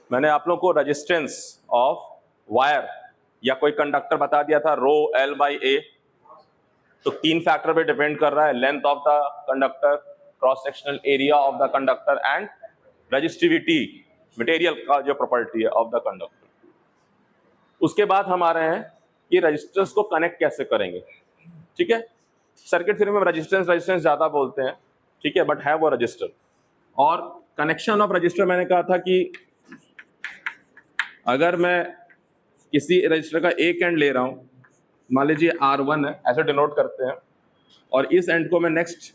मैंने आप लोगों को रेजिस्टेंस ऑफ वायर या कोई कंडक्टर बता दिया था, रो L बाई A। तो 3 फैक्टर पे डिपेंड कर रहा है, length of the conductor, cross sectional area of the conductor and resistivity, material का जो प्रॉपर्टी है ऑफ द कंडक्टर। उसके बाद हम आ रहे हैं कि रेजिस्टेंस को कनेक्ट कैसे करेंगे। ठीक है, सर्किट थ्योरी में रेजिस्टेंस ज्यादा बोलते हैं, ठीक है, बट है वो रजिस्टर। और कनेक्शन ऑफ रजिस्टर मैंने कहा था कि अगर मैं किसी रजिस्टर का एक एंड ले रहा हूं, मान लीजिए R1 है, ऐसे डिनोट करते हैं, और इस एंड को मैं नेक्स्ट,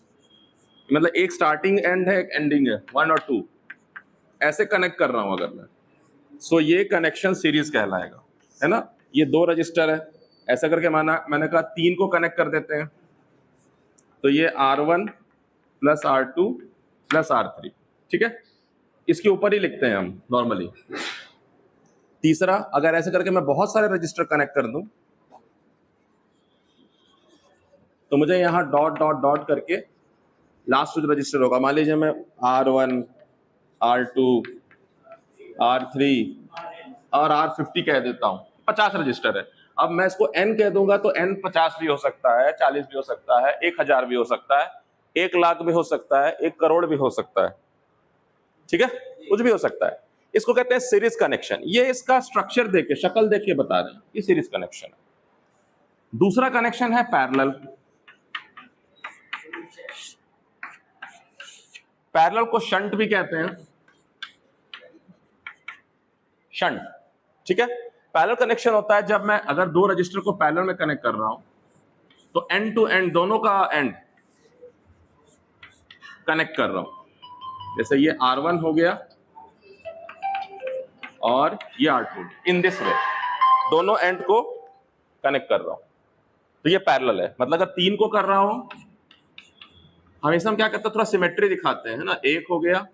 मतलब एक स्टार्टिंग एंड है, एक एंडिंग है, 1 और 2, ऐसे कनेक्ट कर रहा हूं अगर मैं, सो ये कनेक्शन सीरीज कहलाएगा, है ना। ये 2 रजिस्टर है, ऐसा करके मैंने कहा 3 को कनेक्ट कर देते हैं, तो ये R1 plus R2 plus R3, ठीक है, इसके ऊपर ही लिखते हैं हम नॉर्मली। तीसरा, अगर ऐसे करके मैं बहुत सारे रजिस्टर कनेक्ट कर दूं, तो मुझे यहां डॉट डॉट डॉट करके लास्ट जो रजिस्टर होगा, मान लीजिए मैं R1, R2, R3 और R50 कह देता हूं, 50 रजिस्टर है। अब मैं इसको N कह दूंगा तो N 50 भी हो सकता है, 40 भी हो सकता है, 1000 भी हो सकता है, 1 लाख भी हो सकता है, 1 करोड़ भी हो सकता है, ठीक है, कुछ भी हो सकता है। इसको कहते हैं सीरीज कनेक्शन। ये इसका स्ट्रक्चर देके, शक्ल देके बता रहे हैं, ये सीरीज कनेक्शन है। दूसरा कनेक्शन है पैरेलल। पैरेलल को शंट भी कहते हैं, शंट, ठीक है। पैरेलल कनेक्शन होता है जब मैं अगर 2 रजिस्टर को पैरेलल में कनेक्ट कर रहा हूं, तो एंड टू एंड, दोनों का एंड कनेक्ट कर रहा हूं। जैसे ये R1 हो गया और ये R2, इन दिस वे दोनों एंड को कनेक्ट कर रहा हूं, तो ये पैरेलल है। मतलब अगर 3 को कर रहा हूं, हमेशा हम क्या करते हैं, थोड़ा सिमेट्री दिखाते हैं, है ना। 1 हो गया,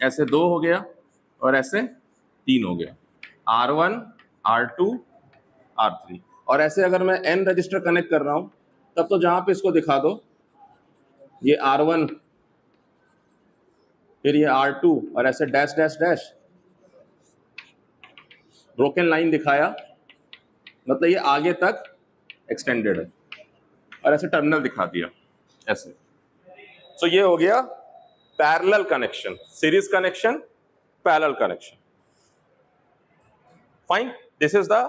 ऐसे 2 हो गया, और ऐसे 3 हो गया, R1, R2, R3। और ऐसे अगर मैं N रजिस्टर कनेक्ट कर रहा हूं, तब तो जहां पे इसको दिखा दो, ये R1, फिर ये R2, और ऐसे dash dash dash broken line दिखाया, मतलब ये आगे तक एक्सटेंडेड है, और ऐसे टर्मिनल दिखा दिया ऐसे। सो ये हो गया parallel connection, series connection, parallel connection. Fine, this is the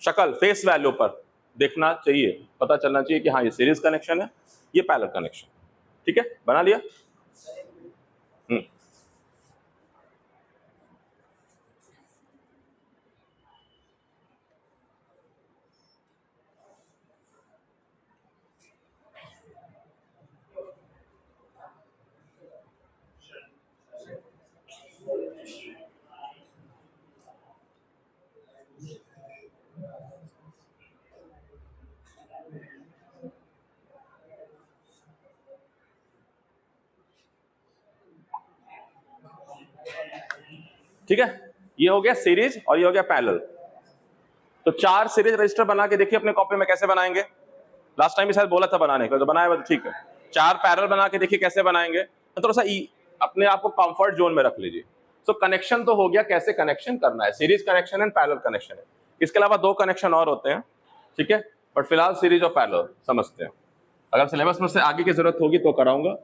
शक्ल, फेस वैल्यू पर देखना चाहिए, पता चलना चाहिए कि हाँ ये सीरीज कनेक्शन है, ये पैरेलल कनेक्शन, ठीक है, बना लिया। ठीक है, ये हो गया सीरीज और ये हो गया पैरेलल। तो 4 सीरीज रजिस्टर बना के देखिए अपने कॉपी में कैसे बनाएंगे। लास्ट टाइम भी शायद बोला था बनाने का, तो बनाया तो ठीक है। 4 पैरेलल बना के देखिए कैसे बनाएंगे, तो थोड़ा सा अपने आप को कंफर्ट जोन में रख लीजिए। तो कनेक्शन तो हो गया, कैसे कनेक्शन करना है, series connection and parallel connection है। इसके अलावा 2 कनेक्शन और होते हैं, ठीक है, बट फिलहाल सीरीज और पैरेलल समझते हैं। अगर सिलेबस में से आगे की जरूरत होगी तो कराऊंगा।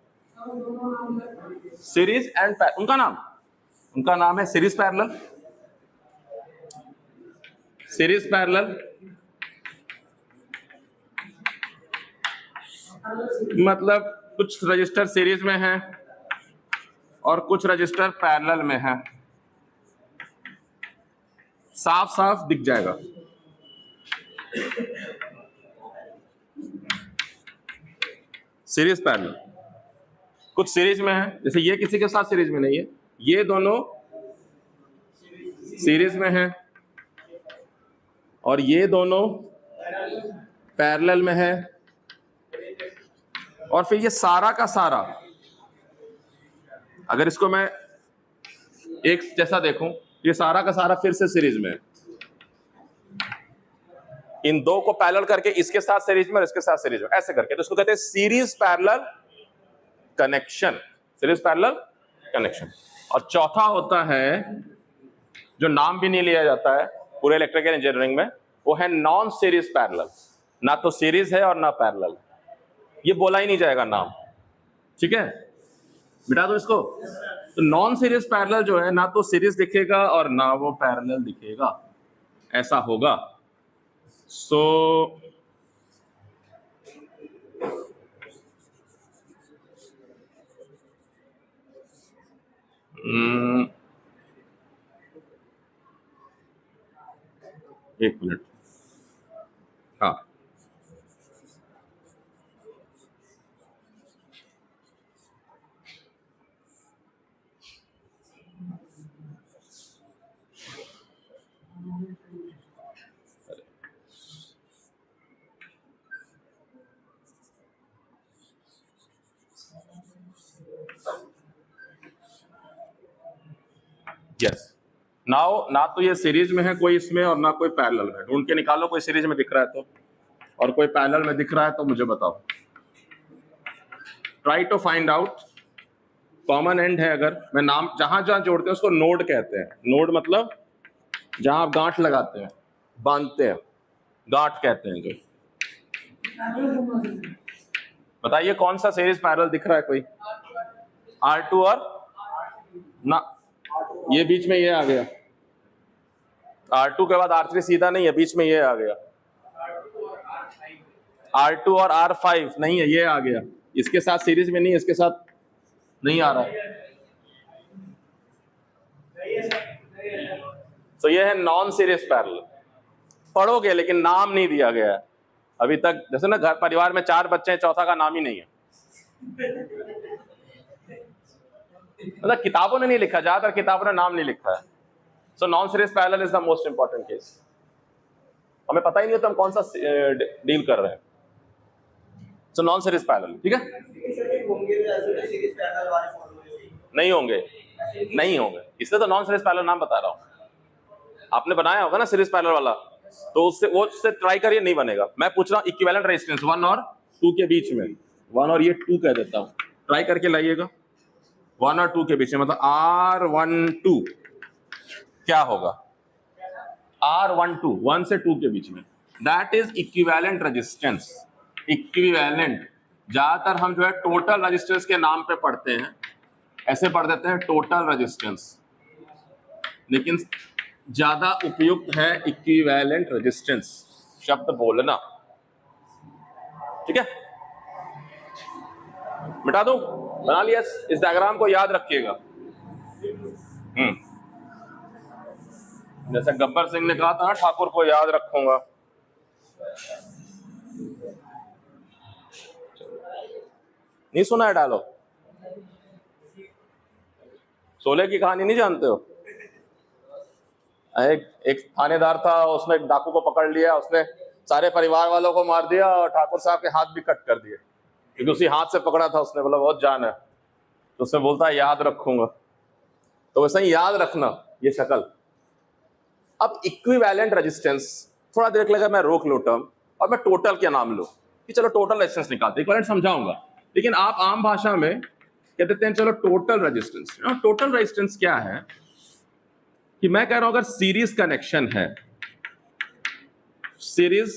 सीरीज एंड उनका नाम है सीरीज पैरेलल। सीरीज पैरेलल मतलब कुछ रजिस्टर सीरीज में हैं और कुछ रजिस्टर पैरेलल में हैं, साफ साफ दिख जाएगा। सीरीज पैरेलल कुछ सीरीज में है, जैसे ये किसी के साथ सीरीज में नहीं है, ये दोनों सीरीज में है और ये दोनों पैरेलल में है, और फिर ये सारा का सारा, अगर इसको मैं एक जैसा देखूं, ये सारा का सारा फिर से सीरीज में है। इन 2 को पैरेलल करके इसके साथ सीरीज में और इसके साथ सीरीज में, ऐसे करके, तो इसको कहते हैं series parallel connection, series parallel connection. और चौथा होता है जो नाम भी नहीं लिया जाता है पूरे इलेक्ट्रिकल इंजीनियरिंग में, वो है नॉन सीरीज पैरेलल। ना तो सीरीज है और ना पैरेलल, ये बोला ही नहीं जाएगा नाम। ठीक है, बिठा दो इसको। तो नॉन सीरीज पैरेलल जो है, ना तो सीरीज दिखेगा और ना वो पैरेलल दिखेगा, ऐसा होगा। सो एक मिनट, हाँ, यस। नाउ ना तो ये सीरीज में है कोई इसमें, और ना कोई पैरेलल में। ढूंढ के निकालो कोई सीरीज में दिख रहा है तो, और कोई पैरेलल में दिख रहा है तो मुझे बताओ। Try to find out common end है। अगर मैं नाम जहां जहां जोड़ते हैं उसको नोड कहते हैं। नोड मतलब जहां आप गांठ लगाते हैं, बांधते हैं, गांठ कहते हैं जो। बताइए कौन सा सीरीज पैरेलल दिख रहा है कोई? R2 और ना, ये बीच में ये आ गया। R2 के बाद R3 सीधा नहीं है, बीच में ये आ गया। R2 और R5 नहीं है, ये आ गया। इसके साथ सीरीज में नहीं है, इसके साथ नहीं आ रहा है। तो ये है नॉन सीरीज पैरेलल। पढ़ोगे लेकिन नाम नहीं दिया गया है अभी तक। जैसे ना घर परिवार में 4 बच्चे हैं, चौथा का नाम ही नहीं है। मतलब किताबों ने नहीं लिखा, ज्यादातर किताबों ने नाम नहीं लिखा है। So non series parallel is the most important case. हमें पता ही नहीं होता हम कौन सा डील कर रहे हैं। सो नॉन सीरीज पैरेलल, ठीक है। नहीं होंगे, नहीं होंगे, इसलिए तो नॉन सीरीज पैरेलल नाम बता रहा हूं। आपने बनाया होगा ना सीरीज पैरेलल वाला, तो उससे ट्राई करिए, नहीं बनेगा। मैं पूछ रहा हूं इक्विवेलेंट रेजिस्टेंस 1 और 2 के बीच में, 1 और ये 2 कह देता हूं, ट्राई करके लाइएगा। 1 और 2 के बीच में, मतलब R12 क्या होगा? R12 1 से 2 के बीच में, that is equivalent resistance. Equivalent ज्यादातर हम जो है टोटल रेजिस्टेंस के नाम पे पढ़ते हैं, ऐसे पढ़ देते हैं टोटल रेजिस्टेंस, लेकिन ज्यादा उपयुक्त है इक्विवेलेंट रेजिस्टेंस शब्द बोलना। ठीक है, मिटा दो, बना लिया। इस डायग्राम को याद रखिएगा। जैसे गब्बर सिंह ने कहा था ना, ठाकुर को याद रखूंगा। नहीं सुना है डायलॉग? शोले की कहानी नहीं जानते हो? एक थानेदार था, उसने एक डाकू को पकड़ लिया, उसने सारे परिवार वालों को मार दिया और ठाकुर साहब के हाथ भी कट कर दिए, क्योंकि उसी हाथ से पकड़ा था उसने। बोला बहुत जान है, तो उसने बोलता है याद रखूंगा। तो वैसे ही याद रखना ये शक्ल। अब इक्विवेलेंट रेजिस्टेंस, थोड़ा देर लगेगा मैं रोक लो टर्म और मैं टोटल क्या नाम लो कि चलो टोटल रेजिस्टेंस निकालते, इक्विवेलेंट समझाऊंगा, लेकिन आप आम भाषा में कह देते हैं चलो टोटल रेजिस्टेंस। टोटल रेजिस्टेंस क्या है कि मैं कह रहा हूं अगर सीरीज कनेक्शन है, सीरीज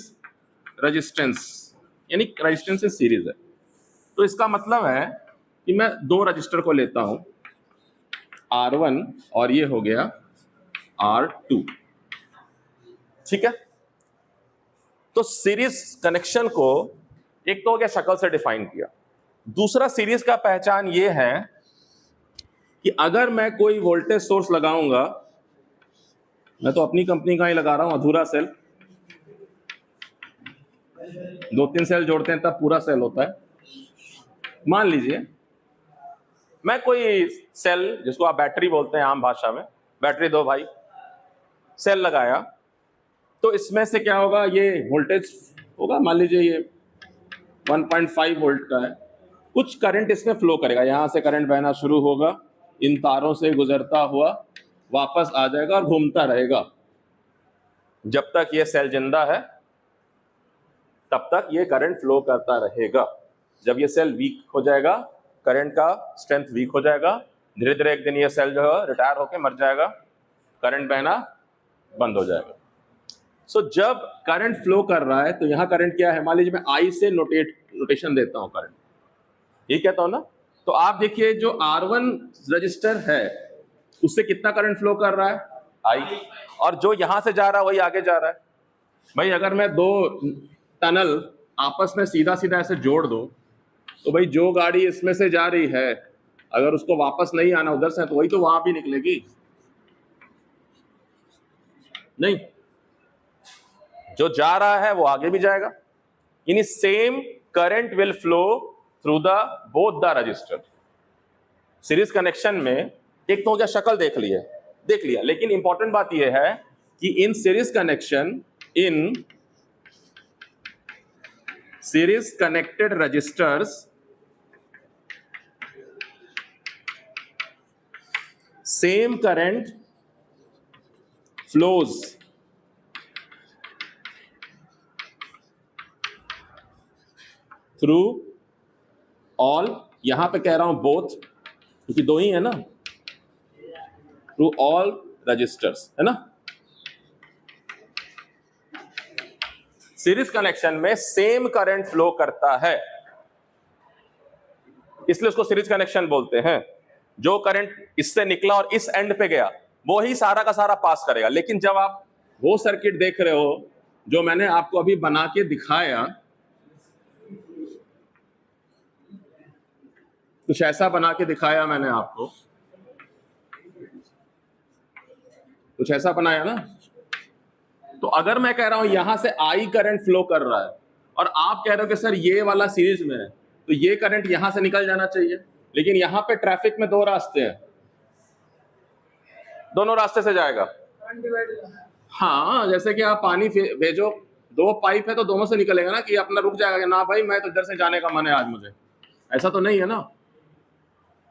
रेजिस्टेंस यानी रेजिस्टेंस से सीरीज है, तो इसका मतलब है कि मैं 2 रजिस्टर को लेता हूं, R1 और ये हो गया R2। ठीक है, तो सीरीज कनेक्शन को एक तो हो गया शक्ल से डिफाइन किया। दूसरा सीरीज का पहचान ये है कि अगर मैं कोई वोल्टेज सोर्स लगाऊंगा, मैं तो अपनी कंपनी का ही लगा रहा हूं, अधूरा सेल, 2-3 सेल जोड़ते हैं तब पूरा सेल होता है। मान लीजिए मैं कोई सेल, जिसको आप बैटरी बोलते हैं आम भाषा में, बैटरी 2 भाई सेल लगाया, तो इसमें से क्या होगा, ये वोल्टेज होगा, मान लीजिए ये 1.5 वोल्ट का है, कुछ करंट इसमें फ्लो करेगा, यहां से करंट बहना शुरू होगा, इन तारों से गुजरता हुआ वापस आ जाएगा और घूमता रहेगा। जब तक ये सेल जिंदा है तब तक ये करंट फ्लो करता रहेगा। जब ये सेल वीक हो जाएगा, करंट का स्ट्रेंथ वीक हो जाएगा, धीरे धीरे एक दिन ये सेल जो है रिटायर होकर मर जाएगा, करंट बहना बंद हो जाएगा। सो जब करंट फ्लो कर रहा है तो यहाँ करंट क्या है, मान लीजिए मैं आई से नोटेशन देता हूँ करंट, ये कहता हूँ ना। तो आप देखिए जो R1 रजिस्टर है उससे कितना करंट फ्लो कर रहा है, आई, और जो यहां से जा रहा है वही आगे जा रहा है। भाई अगर मैं दो टनल आपस में सीधा सीधा ऐसे जोड़ दूं तो भाई जो गाड़ी इसमें से जा रही है अगर उसको वापस नहीं आना उधर से तो वही तो वहां भी निकलेगी, नहीं, जो जा रहा है वो आगे भी जाएगा। यानी same current will flow through the both the register. Series connection में एक तो हो गया शक्ल देख लिया, लेकिन इंपॉर्टेंट बात यह है कि in series connection, in series connected resistors same current flows through all, यहां पे कह रहा हूं बोथ क्योंकि दो ही है ना, थ्रू ऑल रजिस्टर्स है ना। सीरीज कनेक्शन में सेम करंट फ्लो करता है इसलिए उसको सीरीज कनेक्शन बोलते हैं। जो करंट इससे निकला और इस एंड पे गया वो ही सारा का सारा पास करेगा। लेकिन जब आप वो सर्किट देख रहे हो जो मैंने आपको अभी बना के दिखाया, कुछ ऐसा बना के दिखाया मैंने आपको, कुछ ऐसा बनाया ना। तो अगर मैं कह रहा हूं यहां से आई करंट फ्लो कर रहा है और आप कह रहे हो कि सर ये वाला सीरीज में है तो ये करंट यहां से निकल जाना चाहिए, लेकिन यहां पे ट्रैफिक में दो रास्ते हैं, दोनों रास्ते से जाएगा। हाँ, जैसे कि आप पानी भेजो, दो पाइप है तो दोनों से निकलेगा ना, कि अपना रुक जाएगा ना भाई मैं तो इधर से जाने का मन है आज मुझे, ऐसा तो नहीं है ना।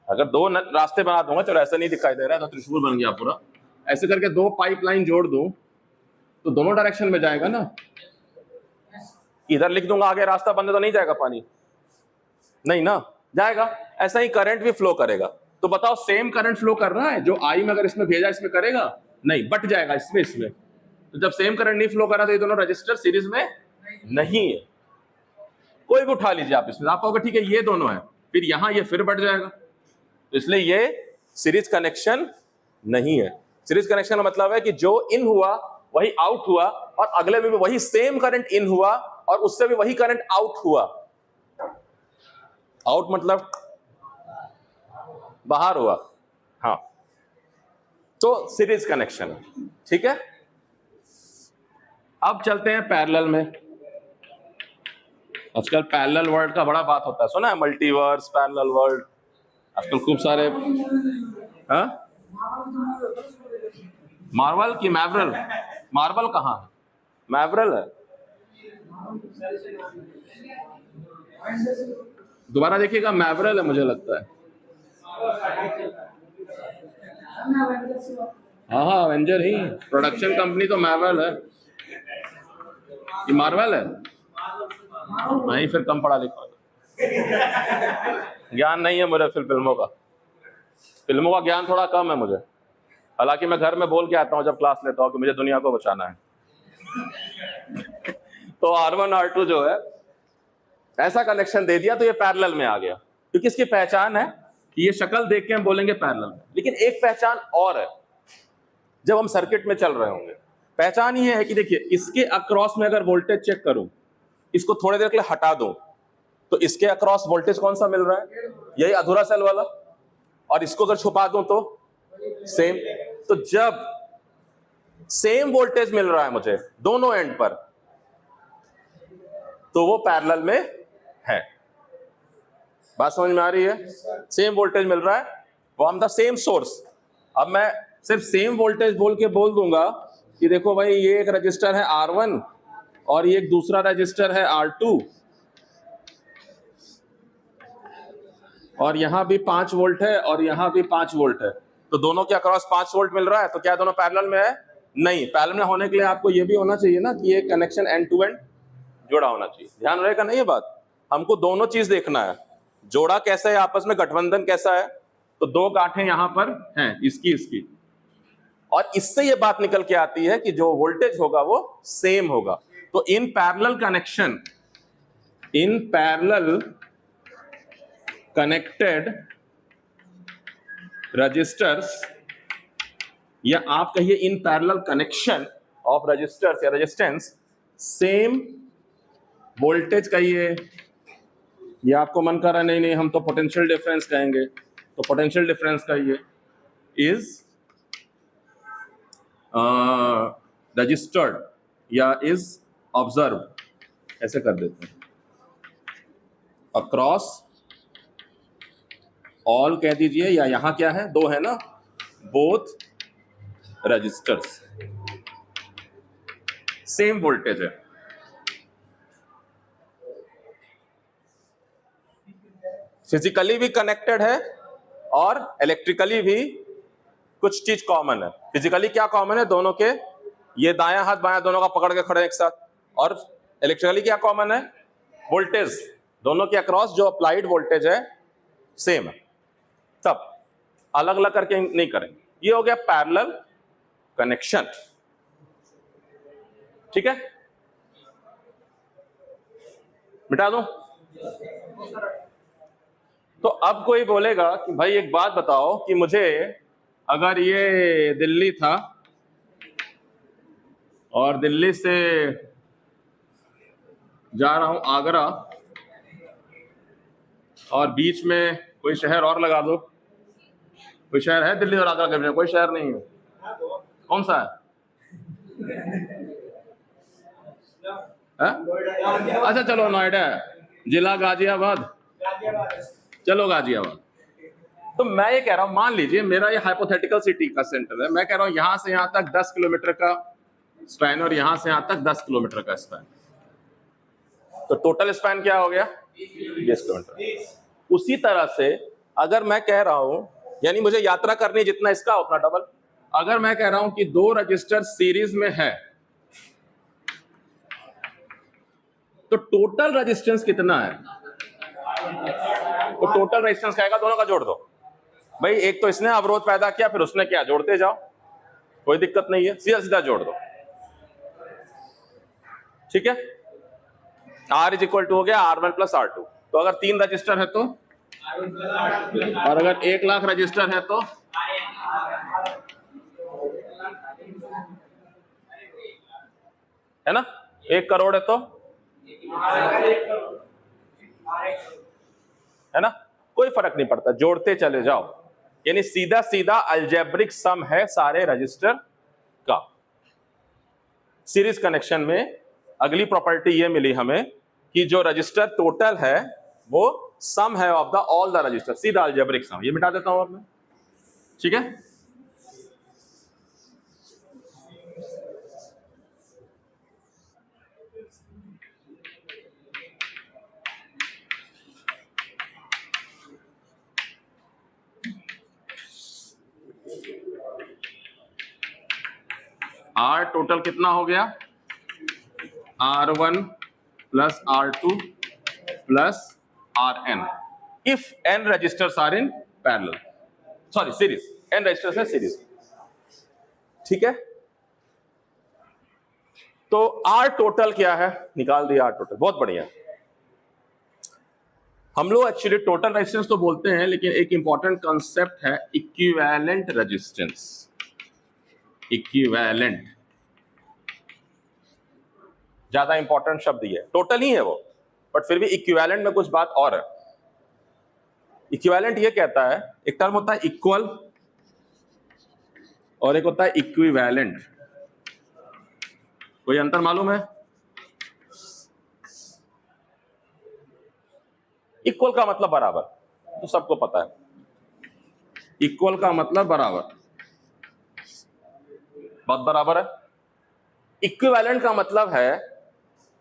अगर दो रास्ते बना दूंगा, चलो ऐसा नहीं दिखाई दे रहा है तो त्रिशूल बन गया पूरा, ऐसे करके दो पाइपलाइन जोड़ दूं तो दोनों डायरेक्शन में जाएगा ना। इधर लिख दूंगा आगे रास्ता बंद है तो नहीं जाएगा पानी, नहीं ना, जाएगा। ऐसा ही करंट भी फ्लो करेगा। तो बताओ सेम करंट फ्लो कर रहा है, जो आई में अगर इसमें भेजा इसमें करेगा नहीं, बट जाएगा इसमें। तो जब सेम करंट नहीं फ्लो कर रहा तो ये दोनों रजिस्टर सीरीज में नहीं है। कोई भी उठा लीजिए आप इसमें, आप कहोगे ठीक है ये दोनों है, फिर यहां ये फिर बढ़ जाएगा, तो इसलिए ये सीरीज कनेक्शन नहीं है। सीरीज कनेक्शन का मतलब है कि जो इन हुआ वही आउट हुआ और अगले में भी वही सेम करंट इन हुआ और उससे भी वही करंट आउट हुआ। आउट मतलब बाहर हुआ, हाँ, तो सीरीज कनेक्शन, ठीक है। अब चलते हैं पैरेलल में। आजकल पैरेलल वर्ल्ड का बड़ा बात होता है, सुना है, मल्टीवर्स, पैरेलल वर्ल्ड, आजकल खूब सारे। हाँ, मार्वल की मैवरल, मार्वल कहाँ है, मैवरल है। दोबारा देखिएगा, मैवरल है मुझे लगता है। हाँ, एवेंजर ही, प्रोडक्शन कंपनी तो मैवरल है, ये मार्वल है। नहीं, फिर कम पढ़ा लिखा, ज्ञान नहीं है मुझे, फिर फिल्मों का ज्ञान थोड़ा कम है मुझे। हालांकि मैं घर में बोल के आता हूँ जब क्लास लेता हूँ कि मुझे दुनिया को बचाना है। तो R1 R2 जो है ऐसा कनेक्शन दे दिया तो ये पैरेलल में आ गया, क्योंकि इसकी पहचान है कि ये शक्ल देख के हम बोलेंगे पैरेलल में। लेकिन एक पहचान और है जब हम सर्किट में चल रहे होंगे। पहचान ये है कि देखिए, इसके अक्रॉस में अगर वोल्टेज चेक करूं, इसको थोड़ी देर के लिए हटा दूं तो इसके अक्रॉस वोल्टेज कौन सा मिल रहा है, यही अधूरा सेल वाला, और इसको अगर छुपा दूं तो सेम। तो जब सेम वोल्टेज मिल रहा है मुझे दोनों एंड पर, तो वो पैरेलल में है। बात समझ में आ रही है? सेम वोल्टेज मिल रहा है, वो हम द सेम सोर्स। अब मैं सिर्फ सेम वोल्टेज बोल के बोल दूंगा कि देखो भाई ये एक रजिस्टर है R1 और ये एक दूसरा रजिस्टर है R2 और यहां भी 5 वोल्ट है और यहां भी 5 वोल्ट है, तो दोनों के अक्रॉस 5 वोल्ट मिल रहा है, तो क्या दोनों पैरेलल में है? नहीं। पैरेलल में होने के लिए आपको ये भी होना चाहिए ना कि ये कनेक्शन एंड टू एंड जोड़ा होना चाहिए। ध्यान रहेगा ना ये बात, हमको दोनों चीज देखना है, जोड़ा कैसा है आपस में, गठबंधन कैसा है, तो दो गांठें यहां पर हैं, इसकी इसकी, और इससे ये बात निकल के आती है कि जो वोल्टेज होगा वो सेम होगा। तो in parallel connection, in parallel connected resistors, या आप कहिए in parallel connection of resistors या रेजिस्टेंस, सेम वोल्टेज कहिए, या आपको मन कर रहा है नहीं नहीं हम तो पोटेंशियल डिफरेंस कहेंगे, तो पोटेंशियल डिफरेंस कहिए, इज रजिस्टर्ड या इज ऑब्जर्व, ऐसे कर देते हैं, अक्रॉस ऑल कह दीजिए, या यहां क्या है, दो है ना, बोथ रजिस्टर्स, सेम वोल्टेज है। फिजिकली भी कनेक्टेड है और इलेक्ट्रिकली भी कुछ चीज कॉमन है। फिजिकली क्या कॉमन है, दोनों के ये दायां हाथ बायां दोनों का पकड़ के खड़े हैं एक साथ, और इलेक्ट्रिकली क्या कॉमन है, वोल्टेज दोनों के अक्रॉस जो अप्लाइड वोल्टेज है सेम है। तब अलग अलग करके नहीं करेंगे। ये हो गया पैरेलल कनेक्शन, ठीक है, मिटा दूं। तो अब कोई बोलेगा कि भाई एक बात बताओ कि मुझे अगर ये दिल्ली था और दिल्ली से जा रहा हूं आगरा, और बीच में कोई शहर और लगा दो, कोई शहर है दिल्ली और आगरा के बीच में? कोई शहर नहीं है। कौन सा है? अच्छा चलो नोएडा है, जिला गाजियाबाद, चलो गाजियाबाद। तो मैं ये कह रहा हूं, मान लीजिए मेरा ये हाइपोथेटिकल सिटी का सेंटर है, मैं कह रहा हूं यहां से यहां तक 10 किलोमीटर का स्पैन और यहां से यहां तक 10 किलोमीटर का स्पैन, तो टोटल स्पैन क्या हो गया, 20 किलोमीटर। उसी तरह से अगर मैं कह रहा हूं, यानी मुझे यात्रा करनी जितना इसका उतना डबल, अगर मैं कह रहा हूं कि दो रजिस्टर सीरीज में है तो टोटल रेजिस्टेंस कितना है, तो टोटल रेजिस्टेंस कहेगा दोनों का जोड़ दो। भाई एक तो इसने अवरोध पैदा किया, फिर उसने क्या, जोड़ते जाओ, कोई दिक्कत नहीं है, सीधा सीधा जोड़ दो, ठीक है। R इज इक्वल टू हो गया R1 प्लस R2। तो अगर 3 रजिस्टर है तो, और अगर 1 लाख रजिस्टर है तो, है ना, 1 करोड़ है तो, है ना, कोई फर्क नहीं पड़ता, जोड़ते चले जाओ। यानी सीधा सीधा अलजेब्रिक सम है सारे रजिस्टर का। सीरीज कनेक्शन में अगली प्रॉपर्टी ये मिली हमें कि जो रजिस्टर टोटल है वो सम है of the all the register, सीधा अलजेब्रिक सम। ये मिटा देता हूं अब मैं, ठीक है। R टोटल कितना हो गया, R1 plus R2 plus Rn, if n resistors are in parallel, sorry series, n resistors है सीरीज, ठीक है। तो R टोटल क्या है, निकाल दिया R टोटल, बहुत बढ़िया। हम लोग एक्चुअली टोटल रेजिस्टेंस तो बोलते हैं, लेकिन एक इंपॉर्टेंट कॉन्सेप्ट है इक्विवेलेंट रेजिस्टेंस। इक्विवेलेंट ज्यादा इंपॉर्टेंट शब्द ही है, टोटल ही है वो, बट फिर भी इक्विवेलेंट में कुछ बात और है। इक्विवेलेंट ये कहता है, एक टर्म होता है इक्वल और एक होता है इक्विवेलेंट। कोई अंतर मालूम है? इक्वल का मतलब बराबर, तो सबको पता है। इक्वल का मतलब बराबर, बहुत बराबर है। इक्विवेलेंट का मतलब है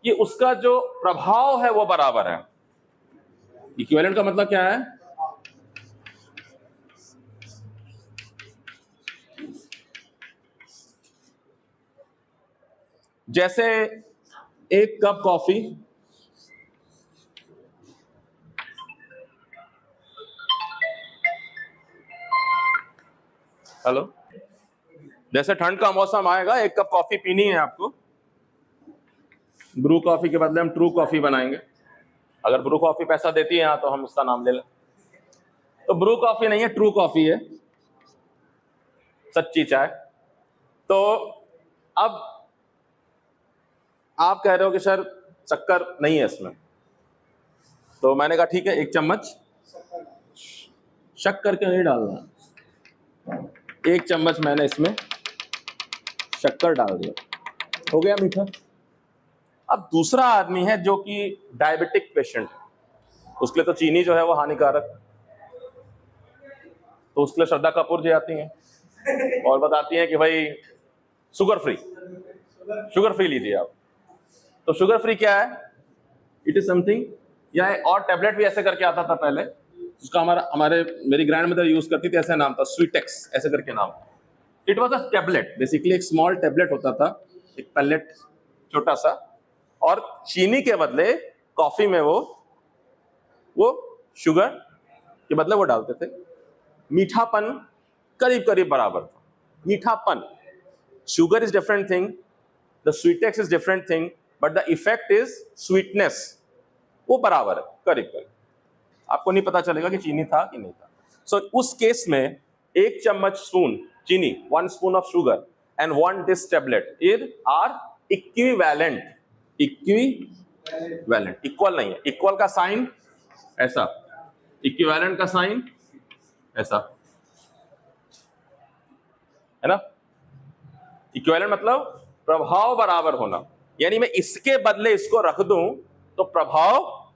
कि उसका जो प्रभाव है वो बराबर है। इक्विवेलेंट का मतलब क्या है, जैसे एक कप कॉफी हेलो, जैसे ठंड का मौसम आएगा, एक कप कॉफी पीनी है आपको, ब्रू कॉफी के बदले हम ट्रू कॉफी बनाएंगे। अगर ब्रू कॉफी पैसा देती है यहाँ तो हम उसका नाम ले लें। तो ब्रू कॉफी नहीं है, ट्रू कॉफी है, सच्ची चाय। तो अब आप कह रहे हो कि सर शक्कर नहीं है इसमें, तो मैंने कहा ठीक है, 1 चम्मच शक्कर क्यों नहीं डालना, 1 चम्मच मैंने इसमें शक्कर डाल दिया, हो गया मीठा। अब दूसरा आदमी है जो कि डायबिटिक पेशेंट है, उसके लिए तो चीनी जो है वो हानिकारक, तो उसके लिए श्रद्धा कपूर जी आती हैं और बताती हैं कि भाई शुगर फ्री लीजिए आप। तो शुगर फ्री क्या है? इट इज समथिंग, या और टैबलेट भी ऐसे करके आता था पहले, उसका मेरी ग्रैंड मदर यूज करती थी, ऐसा नाम था स्वीटेक्स, ऐसे करके नाम। It was a tablet, basically एक स्मॉल टैबलेट होता था, एक पैलेट छोटा सा, और चीनी के बदले कॉफी में वो शुगर के बदले वो डालते थे। मीठापन करीब करीब बराबर था, मीठापन। Sugar is different thing, the Sweetex is different thing, but the effect is sweetness, वो बराबर है करीब करीब। आपको नहीं पता चलेगा कि चीनी था कि नहीं था। सो उस केस में 1 चम्मच स्पून चीनी, 1 spoon of sugar and 1 this tablet are equivalent. Equal नहीं है, इक्वल का साइन ऐसा, इक्विवेलेंट का साइन ऐसा, है ना। इक्विवेलेंट मतलब प्रभाव बराबर होना, यानी मैं इसके बदले इसको रख दूं तो प्रभाव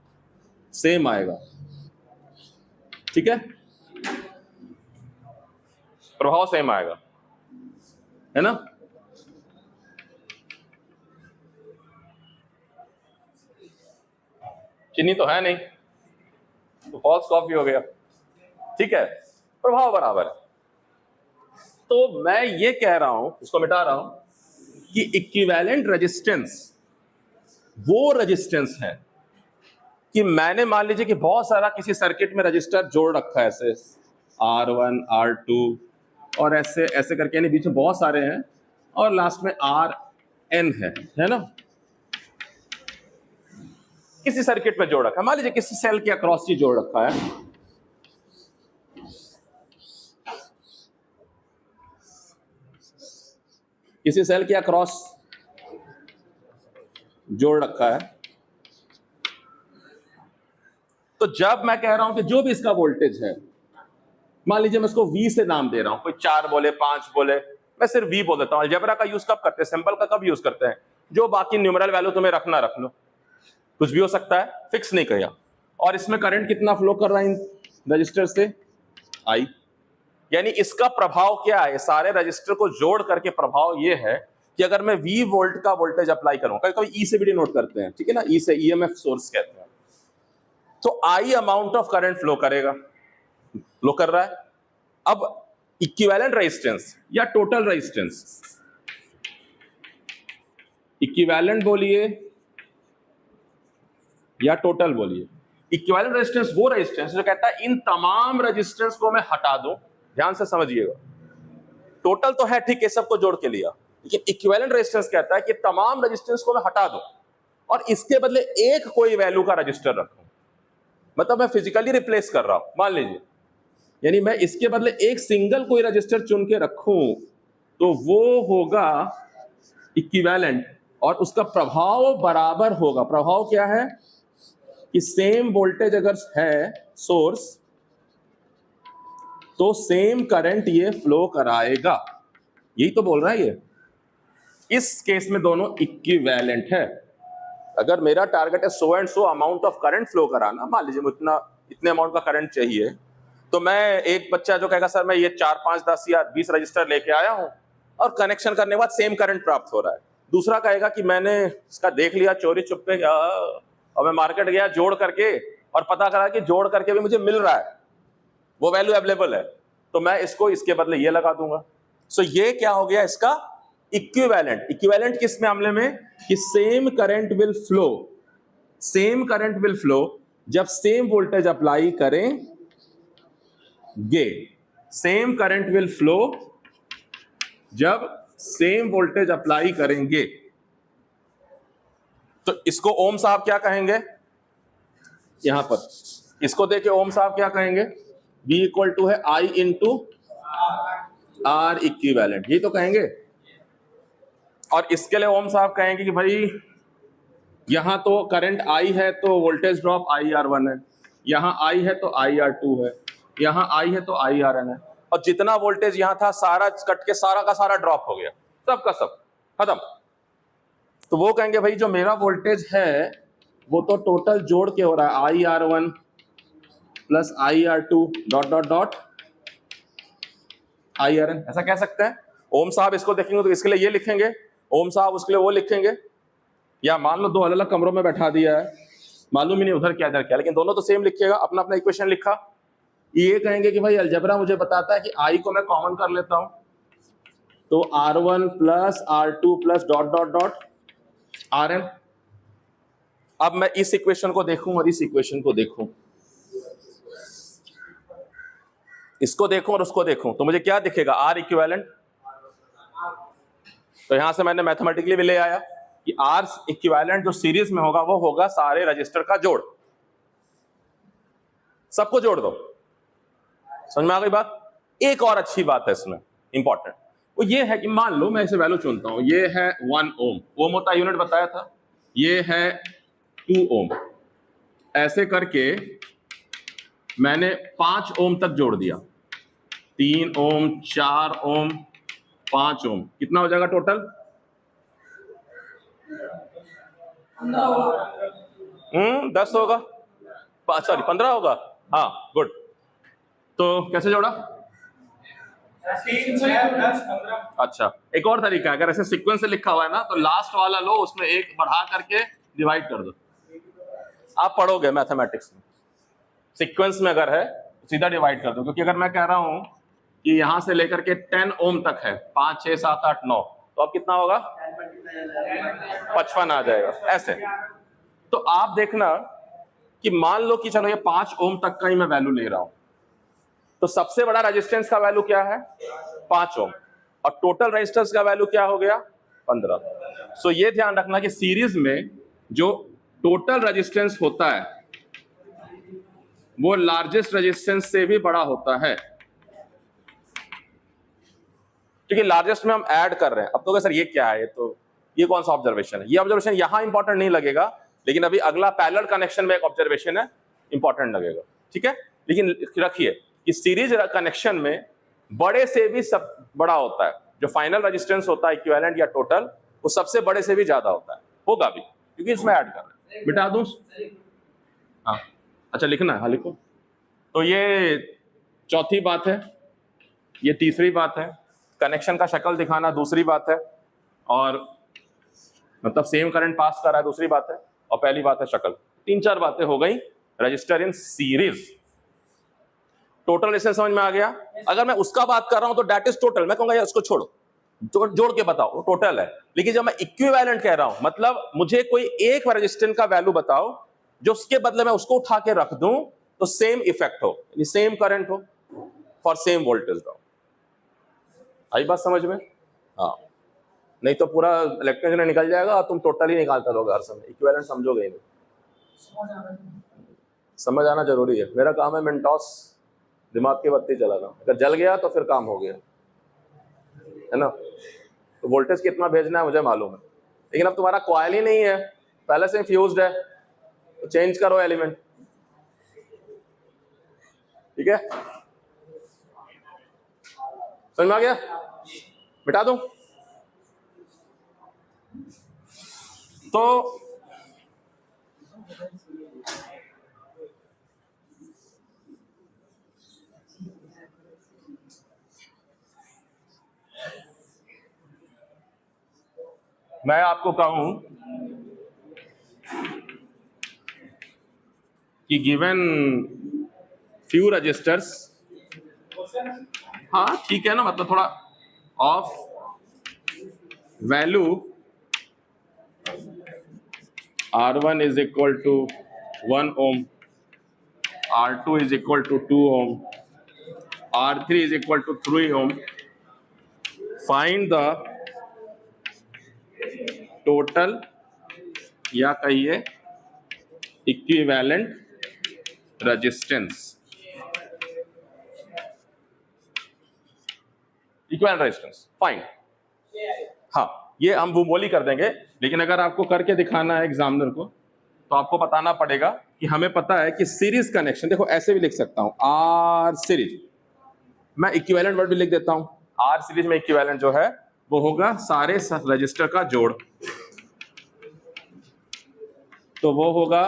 सेम आएगा, ठीक है, प्रभाव सेम आएगा, है ना। चीनी तो है नहीं, तो फॉल्स कॉफी हो गया, ठीक है, प्रभाव बराबर है। तो मैं ये कह रहा हूं, इसको मिटा रहा हूं, कि इक्विवेलेंट रेजिस्टेंस वो रेजिस्टेंस है कि मैंने मान लीजिए कि बहुत सारा किसी सर्किट में रजिस्टर जोड़ रखा है, ऐसे R1 R2 और ऐसे ऐसे करके, यानी बीच में बहुत सारे हैं, और लास्ट में RN है ना, किसी सर्किट में जोड़ रखा है, मान लीजिए किसी सेल के अक्रॉस ही जोड़ रखा है, किसी सेल के अक्रॉस जोड़ रखा है। तो जब मैं कह रहा हूं कि जो भी इसका वोल्टेज है, मान लीजिए मैं इसको V से नाम दे रहा हूं, कोई 4 बोले 5 बोले, मैं सिर्फ V बोल देता हूं। अलजेब्रा का यूज कब करते हैं, सिंबल का कब यूज करते हैं? जो बाकी न्यूमेरल वैल्यू तुम्हें रखना रख लो, कुछ भी हो सकता है, फिक्स नहीं किया। और इसमें करंट कितना फ्लो कर रहा है इन रजिस्टर से? I। यानी इसका प्रभाव क्या है? सारे रजिस्टर को जोड़ करके प्रभाव ये है कि अगर मैं V वोल्ट का वोल्टेज अप्लाई करूं, कभी E से भी डिनोट करते हैं, ठीक है ना, E से EMF सोर्स कहते हैं, तो I amount of current flow करेगा, फ्लो कर रहा है। अब इक्विवेलेंट रेजिस्टेंस या टोटल रेजिस्टेंस, इक्विवेलेंट बोलिए या टोटल बोलिए। इक्विवेलेंट रेजिस्टेंस वो रेजिस्टेंस जो कहता है इन तमाम रेजिस्टेंस को मैं हटा दूं, ध्यान से समझिएगा। टोटल तो है, ठीक है, सबको जोड़ के लिया, लेकिन इक्विवेलेंट रेजिस्टेंस कहता है कि तमाम रेजिस्टेंस को मैं हटा दूं और इसके बदले एक कोई वैल्यू का रजिस्टर रखूं, मतलब मैं फिजिकली रिप्लेस कर रहा हूं, मान लीजिए, यानी मैं इसके बदले एक सिंगल कोई रजिस्टर चुन के रखूं, तो वो होगा इक्विवेलेंट और उसका प्रभाव बराबर होगा। प्रभाव क्या है कि सेम वोल्टेज अगर है सोर्स तो सेम करंट ये फ्लो कराएगा, यही तो बोल रहा है ये। इस केस में दोनों इक्विवेलेंट है। अगर मेरा टारगेट है so and so amount of current flow कराना, मान लीजिए मुझे इतने अमाउंट का करंट चाहिए, तो मैं, एक बच्चा जो कहेगा सर मैं ये 4 5 10 या 20 रजिस्टर लेके आया हूं और कनेक्शन करने के बाद सेम करंट प्राप्त हो रहा है। दूसरा कहेगा कि मैंने इसका देख लिया चोरी चुपके गया और मैं मार्केट गया जोड़ करके और पता करा कि जोड़ करके भी मुझे मिल रहा है, वो वैल्यू अवेलेबल है, तो मैं इसको इसके बदले ये लगा दूंगा। सो ये क्या हो गया इसका इक्विवेलेंट। इक्विवेलेंट किस मामले में कि same current will flow, same current will flow जब सेम वोल्टेज अप्लाई करेंगे, सेम करंट विल फ्लो जब सेम वोल्टेज अप्लाई करेंगे तो इसको ओम साहब क्या कहेंगे, यहां पर इसको देखे ओम साहब क्या कहेंगे, V इक्वल टू है I इंटू R इक्विवेलेंट, ये तो कहेंगे। और इसके लिए ओम साहब कहेंगे कि भाई यहां तो करंट I है तो वोल्टेज ड्रॉप IR1 है, यहां I है तो IR2 है, यहां I है तो IRN है, और जितना वोल्टेज यहां था सारा कट के सारा का सारा ड्रॉप हो गया, सब का सब खत्म। तो वो कहेंगे भाई जो मेरा वोल्टेज है वो तो टोटल जोड़ के हो रहा है IR1 plus IR2 dot dot dot IRN, ऐसा कह सकते हैं। ओम साहब इसको देखेंगे तो इसके लिए ये लिखेंगे, ओम साहब उसके लिए वो लिखेंगे, या मान लो दो अलग अलग कमरों में बैठा दिया है, मालूम ही नहीं उधर क्या इधर क्या, लेकिन दोनों तो सेम लिखिएगा, अपना अपना इक्वेशन लिखा। ये कहेंगे कि भाई अलजेब्रा मुझे बताता है कि I को मैं कॉमन कर लेता हूं, तो R1 plus R2 plus dot dot dot RN। अब मैं इस इक्वेशन को देखूं और इस इक्वेशन को देखूं, इसको देखूं और उसको देखूं, तो मुझे क्या दिखेगा, R इक्विवेलेंट। तो यहां से मैंने मैथमेटिकली भी ले आया कि R इक्विवेलेंट जो सीरीज में होगा वो होगा सारे रजिस्टर का जोड़, सबको जोड़ दो। समझ में आ गई बात। एक और अच्छी बात है इसमें इंपॉर्टेंट, वो ये है कि मान लो मैं इसे वैल्यू चुनता हूं, ये है 1 ओम, ओम होता यूनिट बताया था, ये है 2 ओम, ऐसे करके मैंने 5 ओम तक जोड़ दिया, 3 ओम 4 ओम 5 ओम, कितना हो जाएगा टोटल, 10 होगा, सॉरी 15 होगा, हाँ गुड। तो कैसे जोड़ा, अच्छा एक और तरीका है, अगर ऐसे सीक्वेंस से लिखा हुआ है ना तो लास्ट वाला लो, उसमें एक बढ़ा करके डिवाइड कर दो, आप पढ़ोगे मैथमेटिक्स में, सीक्वेंस में अगर है सीधा डिवाइड कर दो, क्योंकि अगर मैं कह रहा हूं कि यहां से लेकर के 10 ओम तक है, 5 6 7 8 9, तो अब कितना होगा 55 आ जाएगा ऐसे। तो आप देखना कि मान लो कि चलो ये 5 ओम तक का ही मैं वैल्यू ले रहा हूं, तो सबसे बड़ा रेजिस्टेंस का वैल्यू क्या है 5 ओम, और टोटल रेजिस्टेंस का वैल्यू क्या हो गया 15। सो ये ध्यान रखना कि सीरीज में जो टोटल रेजिस्टेंस होता है वो लार्जेस्ट रेजिस्टेंस से भी बड़ा होता है, क्योंकि लार्जेस्ट में हम ऐड कर रहे हैं। अब तो सर ये क्या है, तो ये कौन सा ऑब्जर्वेशन है, ये ऑब्जर्वेशन यहां इंपॉर्टेंट नहीं लगेगा, लेकिन अभी अगला पैरेलल कनेक्शन में एक ऑब्जर्वेशन है इंपॉर्टेंट लगेगा, ठीक है। लेकिन रखिए कि सीरीज कनेक्शन में बड़े से भी सब बड़ा होता है, जो फाइनल रेजिस्टेंस होता है इक्विवेलेंट या टोटल, वो सबसे बड़े से भी ज्यादा होता है, होगा भी, क्योंकि इसमें ऐड कर रहे हैं। मिटा दूं, हाँ अच्छा लिखना है, हाँ लिखो। तो ये चौथी बात है, ये तीसरी बात है, कनेक्शन का शक्ल दिखाना दूसरी बात है, और मतलब सेम करंट पास कर रहा है दूसरी बात है, और पहली बात है शक्ल। 3-4 बातें हो गई register in series. Total resistance समझ में आ गया। अगर मैं उसका बात कर रहा हूं तो दैट इज टोटल, मैं कहूंगा यार उसको छोड़ो, जोड़ के बताओ, वो टोटल है। लेकिन जब मैं इक्विवेलेंट कह रहा हूं, मतलब मुझे कोई एक रेजिस्टेंस का वैल्यू बताओ जो उसके बदले मैं उसको उठा के रख दूं तो सेम इफेक्ट हो, सेम करंट हो फॉर सेम वोल्टेज ड्रॉप। आई बात समझ में, हाँ। नहीं तो पूरा इलेक्ट्रिक निकल जाएगा और तुम टोटल ही निकालता रहोगे हर समय, इक्विवेलेंट समझोगे ही नहीं। समझ आना जरूरी है। मेरा काम है मिनटॉस दिमाग की बत्ती जलाना, अगर जल गया तो फिर काम हो गया, है ना। तो वोल्टेज कितना भेजना है मुझे मालूम है, लेकिन अब तुम्हारा कॉइल ही नहीं है, पहले से फ्यूज्ड है, तो चेंज करो एलिमेंट, ठीक है। समझ में आ गया, मिटा दूं। तो मैं आपको कहूं कि गिवन फ्यू रजिस्टर्स, हाँ ठीक है ना, मतलब थोड़ा of value R1 is equal to 1 ohm, R2 is equal to 2 ohm, R3 is equal to 3 ohm, find the total या कहिए equivalent resistance. Equivalent resistance find. हाँ, ये हम बोली कर देंगे, लेकिन अगर आपको करके दिखाना है एग्जामिनर को तो आपको बताना पड़ेगा कि हमें पता है कि सीरीज कनेक्शन, देखो ऐसे भी लिख सकता हूं आर सीरीज, मैं इक्विवेलेंट वर्ड भी लिख देता हूं। आर सीरीज में इक्विवेलेंट जो है वो होगा सारे रजिस्टर का जोड़, तो वो होगा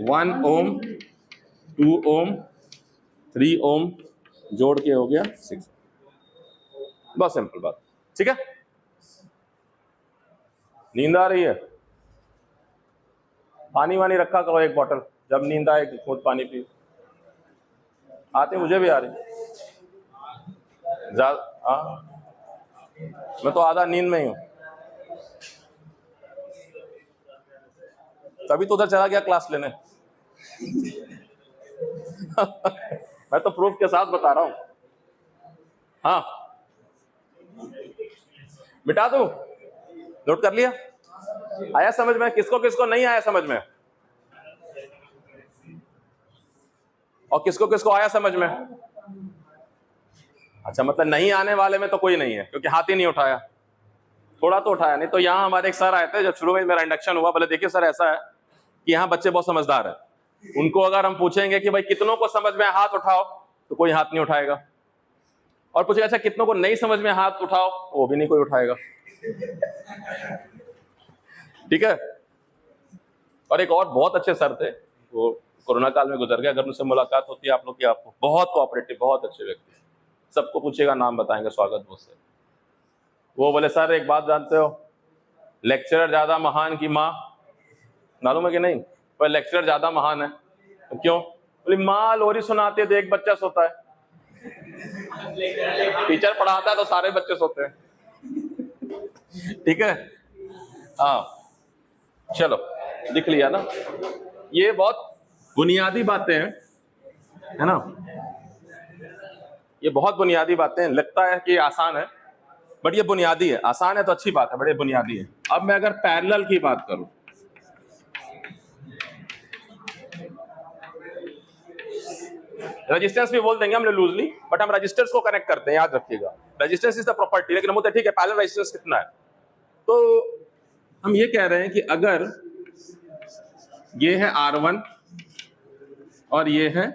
1 ओम 2 ओम 3 ओम जोड़ के हो गया 6। बहुत सिंपल बात, ठीक है। नींद आ रही है, पानी वानी रखा करो एक बोतल, जब नींद आए खुद पानी पी। आते मुझे भी आ रही हाँ, मैं तो आधा नींद में ही हूं, तभी तो उधर चला गया क्लास लेने। मैं तो प्रूफ के साथ बता रहा हूं। हाँ, मिटा दूं? नोट कर लिया? आया समझ में? किसको किसको नहीं आया समझ में? और किसको किसको आया समझ में? अच्छा, मतलब नहीं आने वाले में तो कोई नहीं है, क्योंकि हाथ ही नहीं उठाया। थोड़ा तो उठाया, नहीं तो यहाँ हमारे एक सर आए थे जब शुरू में मेरा इंडक्शन हुआ, बोले देखिए सर ऐसा है कि यहाँ बच्चे बहुत समझदार है, उनको अगर हम पूछेंगे कि भाई कितनों को समझ में हाथ उठाओ, तो कोई हाथ नहीं उठाएगा, और पूछेगा अच्छा कितनों को नहीं समझ में हाथ उठाओ, वो भी नहीं कोई उठाएगा। ठीक है। और एक और बहुत अच्छे सर थे, वो कोरोना काल में गुजर गए, अगर उनसे मुलाकात होती है आप लोग की, आपको बहुत कोऑपरेटिव, बहुत अच्छे व्यक्ति, सबको पूछेगा नाम बताएंगे स्वागत बोध से। वो बोले सर एक बात जानते हो, लेक्चरर ज्यादा महान की माँ, मालूम है कि नहीं? पर लेक्चरर ज्यादा महान है, तो क्यों? बोले माँ लोरी सुनाती है तो एक बच्चा सोता है, टीचर पढ़ाता है तो सारे बच्चे सोते हैं। ठीक है। हाँ चलो, लिख लिया ना? ये बहुत बुनियादी बातें हैं, है ना? ये बहुत बुनियादी बातें हैं, लगता है कि आसान है, बट ये बुनियादी है। आसान है तो अच्छी बात है, बड़े बुनियादी है। अब मैं अगर पैरेलल की बात करूं, रेजिस्टेंस भी बोल देंगे हम लूजली, बट हम रेजिस्टेंस को कनेक्ट करते हैं, याद रखिएगा। रेजिस्टेंस इज द प्रॉपर्टी, लेकिन हम बोलते हैं ठीक है पैरेलल रेजिस्टेंस कितना है, तो हम ये कह रहे हैं कि अगर ये है R1 और ये है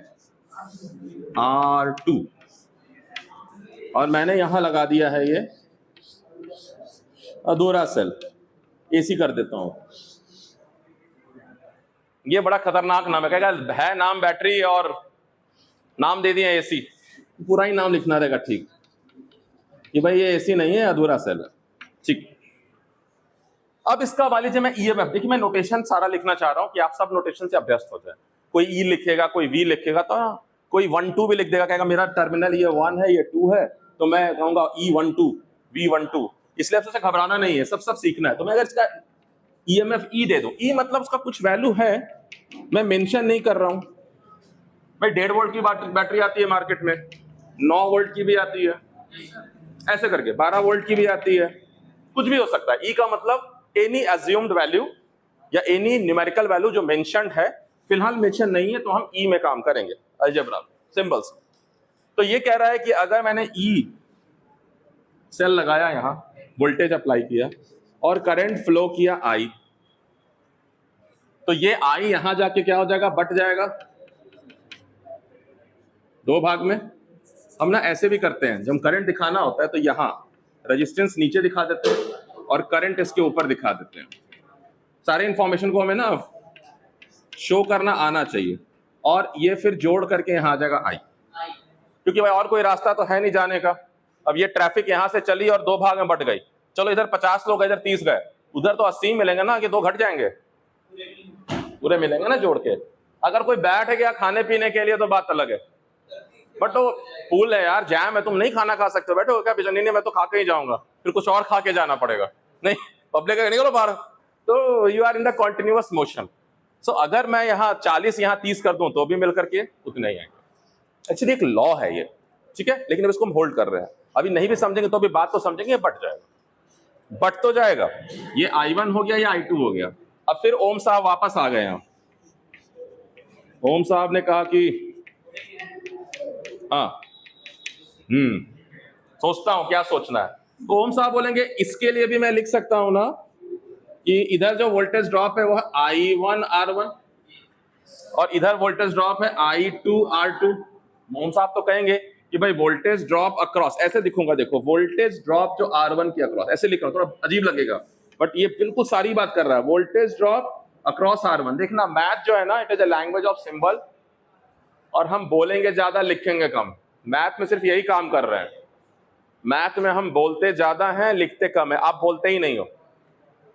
R2, और मैंने यहां लगा दिया है ये अधूरा सेल, AC कर देता हूं। ये बड़ा खतरनाक नाम है, कहेगा है नाम बैटरी और नाम दे दिया AC, पूरा ही नाम लिखना रहेगा ठीक कि भाई ये AC नहीं है, अधूरा सेल है। ठीक, अब इसका मान लीजिए मैं EMF, देखिए मैं नोटेशन सारा लिखना चाह रहा हूं कि आप सब नोटेशन से अभ्यस्त हो जाए। कोई E लिखेगा, कोई V लिखेगा, तो कोई 1 2 भी लिख देगा, कहेगा मेरा टर्मिनल ये 1 है ये 2 है, तो मैं कहूंगा E12 V12, इसलिए आपसे घबराना नहीं है, सब सीखना है। तो मैं अगर इसका EMF E दे दूं, E मतलब उसका कुछ वैल्यू है, मैं मेंशन नहीं कर रहा हूं। भाई 1.5 वोल्ट की बैटरी आती है मार्केट में, 9 वोल्ट की भी आती है, ऐसे करके 12 वोल्ट की भी आती है, कुछ भी हो सकता है। E का मतलब एनी अज्यूम्ड वैल्यू या एनी न्यूमेरिकल वैल्यू जो मेंशन्ड है, फिलहाल मेंशन नहीं है तो हम E में काम करेंगे, अलजेब्रा सिंबल्स। तो ये कह रहा है कि अगर मैंने E सेल लगाया, यहां वोल्टेज अप्लाई किया और करंट फ्लो किया I, तो ये I यहां जाके क्या हो जाएगा, बट जाएगा 2 भाग में। हम ना ऐसे भी करते हैं, जब करंट दिखाना होता है तो यहां रेजिस्टेंस नीचे दिखा देते हैं और करंट इसके ऊपर दिखा देते हैं। सारे इंफॉर्मेशन को हमें ना शो करना आना चाहिए, और ये फिर जोड़ करके यहां आ जाएगा I, क्योंकि भाई और कोई रास्ता तो है नहीं जाने का। अब ये ट्रैफिक यहां से चली और 2 भाग में बट गई, चलो इधर 50 लोग इधर 30 गए, उधर तो 80 मिलेंगे ना, कि 2 घट जाएंगे, पूरे मिलेंगे ना जोड़ के। अगर कोई बैठ गया खाने पीने के लिए तो बात अलग है, बट तो पूल है यार, जैम है, तुम नहीं खाना खा सकते, बैठो क्या पीछे, नहीं मैं तो खा के ही जाऊंगा, फिर कुछ और खा के जाना पड़ेगा, नहीं पब्लिक निकलो बाहर, तो you are in the continuous motion. So अगर मैं यहाँ 40 यहाँ 30 कर दूं तो भी मिल करके उतने ही आएंगे। एक्चुअली एक लॉ है ये, ठीक है, लेकिन अब इसको हम होल्ड कर रहे हैं। अभी नहीं भी समझेंगे तो भी बात तो समझेंगे, बट जाएगा, बट तो जाएगा। ये I1 हो गया, ये I2 हो गया। अब फिर ओम साहब वापस आ गए यहाँ। ओम साहब ने कहा कि हाँ सोचता हूं क्या सोचना है। तो ओम साहब बोलेंगे इसके लिए भी मैं लिख सकता हूं ना कि इधर जो वोल्टेज ड्रॉप है वो है I1 R1 और इधर वोल्टेज ड्रॉप है I2 R2। ओम साहब तो कहेंगे कि भाई वोल्टेज ड्रॉप अक्रॉस, ऐसे लिखूंगा, देखो वोल्टेज ड्रॉप जो R1 की अक्रॉस, ऐसे लिख रहा हूं, थोड़ा अजीब लगेगा बट ये बिल्कुल सारी बात कर रहा है। Voltage drop across R1। देखना मैथ जो है ना, it is a language of symbol, और हम बोलेंगे ज्यादा लिखेंगे कम। मैथ में सिर्फ यही काम कर रहे हैं। मैथ में हम बोलते ज्यादा हैं, लिखते कम है। आप बोलते ही नहीं हो,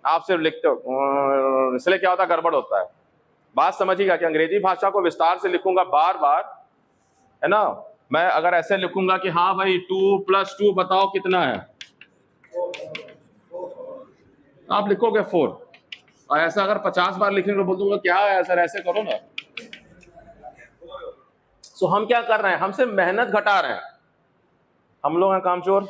आप सिर्फ लिखते हो, इसलिए क्या होता है, गड़बड़ होता है। बात समझिएगा कि अंग्रेजी भाषा को विस्तार से लिखूंगा बार बार, है ना। मैं अगर ऐसे लिखूंगा कि हाँ भाई 2 + 2 बताओ कितना है, आप लिखोगे 4। और ऐसा अगर 50 बार लिखेंगे तो बोल दूंगा क्या है सर, ऐसे करो ना। सो हम क्या कर रहे हैं, हमसे मेहनत घटा रहे हैं। हम लोग हैं कामचोर,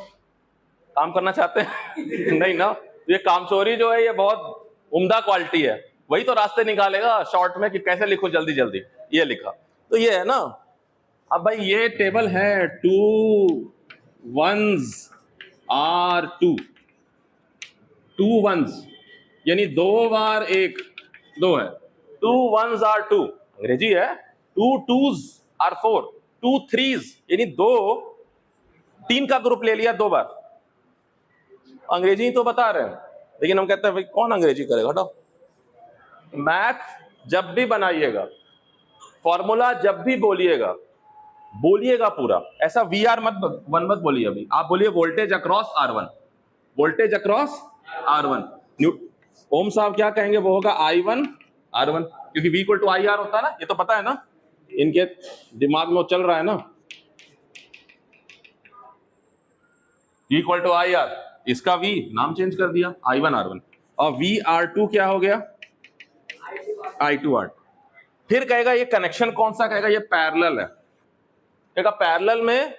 काम करना चाहते हैं नहीं ना। ये कामचोरी जो है ये बहुत उम्दा क्वालिटी है, वही तो रास्ते निकालेगा शॉर्ट में कि कैसे लिखो जल्दी जल्दी। ये लिखा तो ये है ना। अब भाई ये टेबल है 2 1s are 2, 2 1s यानी 2 बार 1 2 है। 2 1s are 2 अंग्रेजी है। 2 2s are 4, 2 3s यानी 2 3 का ग्रुप ले लिया 2 बार। अंग्रेजी तो बता रहे हैं, लेकिन हम कहते हैं भाई कौन अंग्रेजी करेगा, हटाओ। मैथ जब भी बनाइएगा, फॉर्मूला जब भी बोलिएगा, बोलिएगा पूरा। ऐसा VR मत बोलिए। अभी आप बोलिए voltage across R1, voltage across R1। ओम साहब क्या कहेंगे, वो होगा I1 R1, क्योंकि V = IR होता है ना, ये तो पता है ना, इनके दिमाग में चल रहा है ना। V = IR, इसका V नाम चेंज कर दिया I1 R1, और VR2 क्या हो गया I2 R2। फिर कहेगा ये कनेक्शन कौन सा, कहेगा ये पैरेलल है। कहेगा पैरेलल में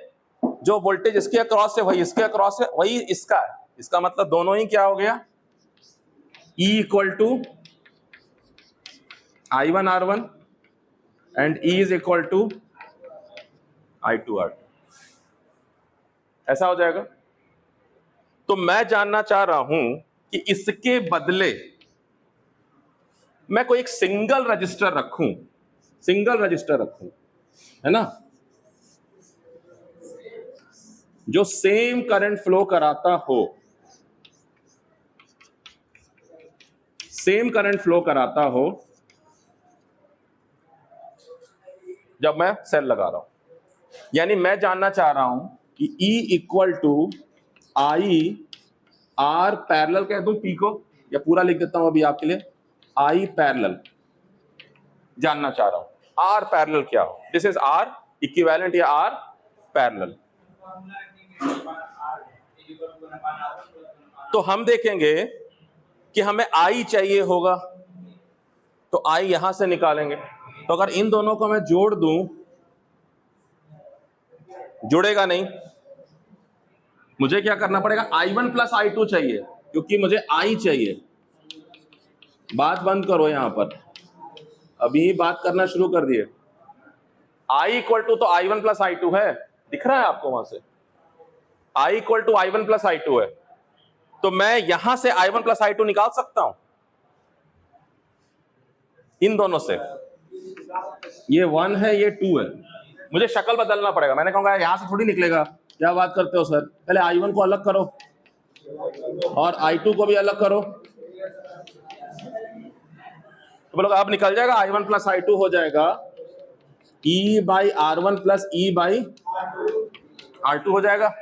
जो वोल्टेज इसके अक्रॉस है वही इसके अक्रॉस है, वही इसका है। इसका मतलब दोनों ही क्या हो गया, E = I1 R1 and E is equal to I2 R2। ऐसा हो जाएगा। तो मैं जानना चाह रहा हूं कि इसके बदले मैं कोई एक सिंगल रजिस्टर रखूं, है ना, जो सेम करंट फ्लो कराता हो, जब मैं सेल लगा रहा हूं। यानी मैं जानना चाह रहा हूं कि E = IR पैरेलल, कह दूं P को, या पूरा लिख देता हूं अभी आपके लिए, I पैरेलल जानना चाह रहा हूं। R पैरेलल क्या हो, दिस इज R इक्विवेलेंट या R पैरेलल। तो हम देखेंगे कि हमें I चाहिए होगा, तो I यहां से निकालेंगे। तो अगर इन दोनों को मैं जोड़ दूं, जुड़ेगा नहीं। मुझे क्या करना पड़ेगा, I1 + I2 चाहिए, क्योंकि मुझे I चाहिए। बात बंद करो यहां पर, अभी बात करना शुरू कर दिए। I = तो I1 + I2 है, दिख रहा है आपको वहां से। I = I1 + I2 है, तो मैं यहां से I1 + I2 निकाल सकता हूं इन दोनों से। ये 1 है, ये 2 है। मुझे शक्ल बदलना पड़ेगा। मैंने कहूंगा यहां से थोड़ी निकलेगा, क्या बात करते हो सर, पहले I1 को अलग करो और I2 को भी अलग करो। तो बोलोगे अब निकल जाएगा, I1 + I2 हो जाएगा E/R1 + E/R2 हो जाएगा।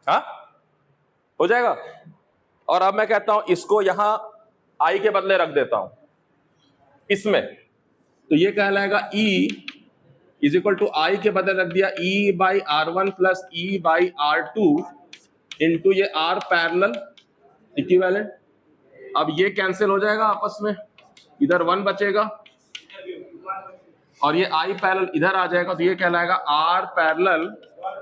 हाँ हो जाएगा। और अब मैं कहता हूं इसको यहां I के बदले रख देता हूं इसमें, तो ये कहलाएगा E = I के बदले रख दिया E/R1 + E/R2 इंटू ये R पैरेलल इक्विवेलेंट। अब ये कैंसिल हो जाएगा आपस में, इधर 1 बचेगा और ये I पैरेलल इधर आ जाएगा, तो ये कहलाएगा R parallel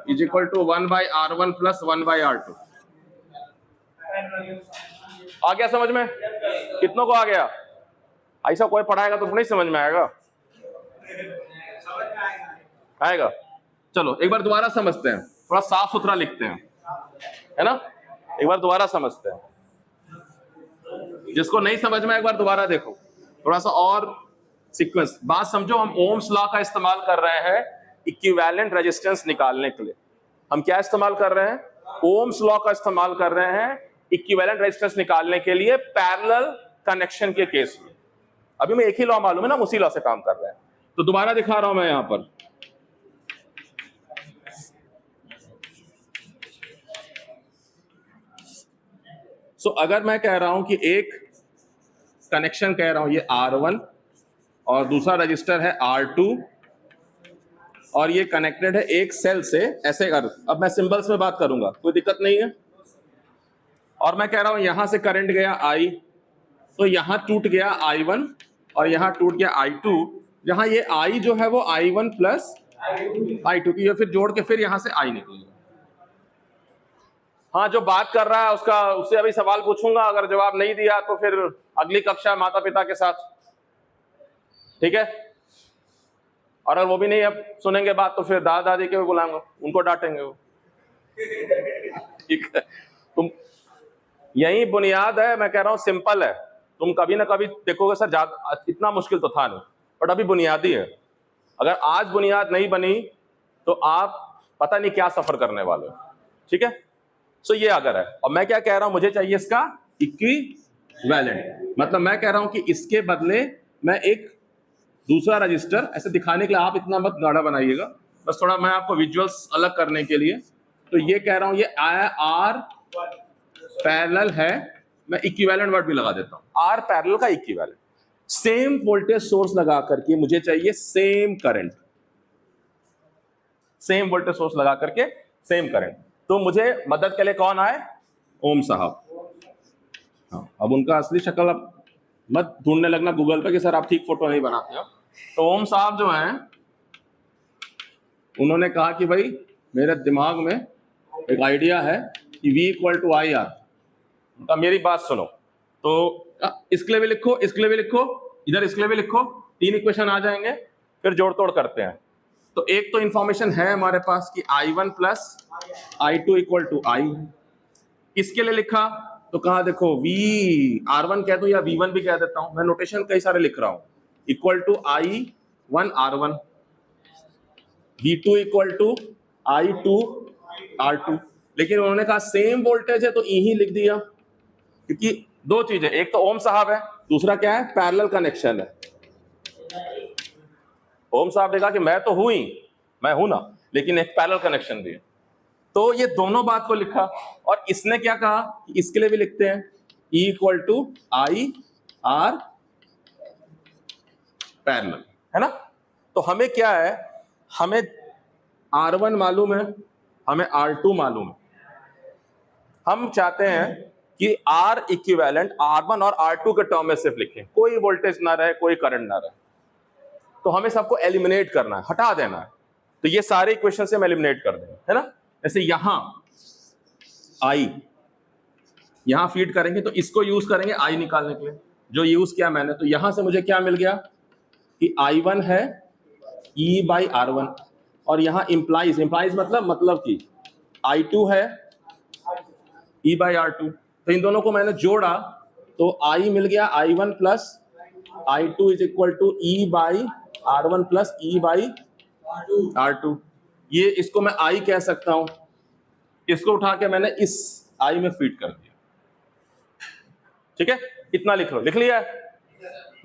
is equal to 1/R1 plus 1/R2। आ गया समझ में? कितनों को आ गया? ऐसा कोई पढ़ाएगा तो नहीं समझ में आएगा? आएगा। चलो एक बार दोबारा समझते हैं, थोड़ा साफ सुथरा लिखते हैं, है ना? एक बार दोबारा समझते हैं, जिसको नहीं समझ में एक बार दोबारा देखो, थोड़ा सा और सीक्वेंस। बात समझो, हम ओम्स लॉ का इस्तेमाल कर रहे हैं इक्विवेलेंट रेजिस्टेंस निकालने के लिए। हम क्या इस्तेमाल कर रहे हैं? ओम्स लॉ का इस्तेमाल कर रहे हैं इक्विवेलेंट रेजिस्टेंस निकालने के लिए पैरेलल कनेक्शन के केस में। अभी मैं एक ही लॉ मालूम है ना, उसी लॉ से काम कर रहे हैं। तो दोबारा दिखा रहा हूं मैं यहां पर। अगर मैं कह रहा हूं कि एक कनेक्शन कह रहा हूं ये R1 और दूसरा रजिस्टर है R2 और ये कनेक्टेड है एक सेल से, ऐसे कर, अब मैं सिंबल्स में बात करूंगा, कोई दिक्कत नहीं है। और मैं कह रहा हूं यहां से करंट गया I, तो यहां टूट गया I1 और यहां टूट गया I2। यहां ये I जो है वो I1 प्लस I2 की, फिर जोड़ के फिर यहां से I निकलेगा। हाँ, जो बात कर रहा है उसका, उससे अभी सवाल पूछूंगा, अगर जवाब नहीं दिया तो फिर अगली कक्षा माता पिता के साथ, ठीक है? और अगर वो भी नहीं अब सुनेंगे बात तो फिर दादा दादी के भी बुलाऊंगा, उनको डांटेंगे वो। ठीक है, तुम, यही बुनियाद है, मैं कह रहा हूं सिंपल है। तुम कभी ना कभी देखोगे सर ज्यादा इतना मुश्किल तो था नहीं, बट अभी बुनियादी है। अगर आज बुनियाद नहीं बनी तो आप पता नहीं क्या सफर करने वाले हो, ठीक है? ये अगर है, और मैं क्या कह रहा हूं, मुझे चाहिए इसका इक्विवेलेंट। मतलब मैं कह रहा हूं कि इसके बदले मैं एक दूसरा रजिस्टर, ऐसे दिखाने के लिए आप इतना मत गाढ़ा बनाइएगा, बस थोड़ा मैं आपको विजुअल्स अलग करने के लिए। तो ये कह रहा हूं ये आर पैरेलल है, मैं इक्विवेलेंट वर्ड भी लगा देता हूं, आर पैरेलल का इक्विवेलेंट। सेम वोल्टेज सोर्स लगा करके मुझे चाहिए same current, same voltage source लगा करके सेम करंट। तो मुझे मदद के लिए कौन आए? ओम साहब। हाँ, अब उनका असली शक्ल अब मत ढूंढने लगना गूगल पे कि सर आप ठीक फोटो नहीं बनाते हो। तो ओम साहब जो हैं, उन्होंने कहा कि भाई मेरे दिमाग में एक आइडिया है कि V equal to I R. तो मेरी बात सुनो, तो इसके लिए भी लिखो, इसके लिए भी लिखो, इधर इसके लिए भी लिखो, 3 इक्वेशन आ जाएंगे, फिर जोड़ तोड़ करते हैं। तो एक तो इंफॉर्मेशन है हमारे पास कि I1 plus I2 equal to I। इसके लिए लिखा तो कहा देखो V R1 कह दो या V1 भी कह देता हूं, मैं नोटेशन कई सारे लिख रहा हूं। Equal to I1 R1, V2 equal to I2 R2। लेकिन उन्होंने कहा सेम वोल्टेज है तो यही लिख दिया, क्योंकि दो चीजें, एक तो ओम साहब है, दूसरा क्या है? पैरेलल कनेक्शन है। ओम साहब ने कहा कि मैं तो हूं ही, मैं हूं ना, लेकिन एक पैरेलल कनेक्शन भी है। तो ये दोनों बात को लिखा, और इसने क्या कहा कि इसके लिए भी लिखते हैं E equal to I R parallel, है ना? तो हमें क्या है, हमें R1 मालूम है, हमें R2 मालूम है। हम चाहते हैं कि R इक्विवेलेंट R1 और R2 के टर्म में सिर्फ लिखें, कोई वोल्टेज ना रहे, कोई करंट ना रहे। तो हमें सबको एलिमिनेट करना है, हटा देना है। तो ये सारे इक्वेशन से हम एलिमिनेट कर देंगे, है ना? जैसे यहां I, यहां फीड करेंगे तो इसको यूज करेंगे I निकालने के लिए, जो यूज किया मैंने। तो यहां से मुझे क्या मिल गया कि I1 है E बाई R1, और यहां इंप्लाइज मतलब कि I2 है E बाई R2। तो इन दोनों को मैंने जोड़ा तो I मिल गया I1 plus I2 is equal to E by R1 plus E by R2। ये इसको मैं I कह सकता हूं, इसको उठा के मैंने इस I में फीड कर दिया, ठीक है? इतना लिख लो, लिख लिया?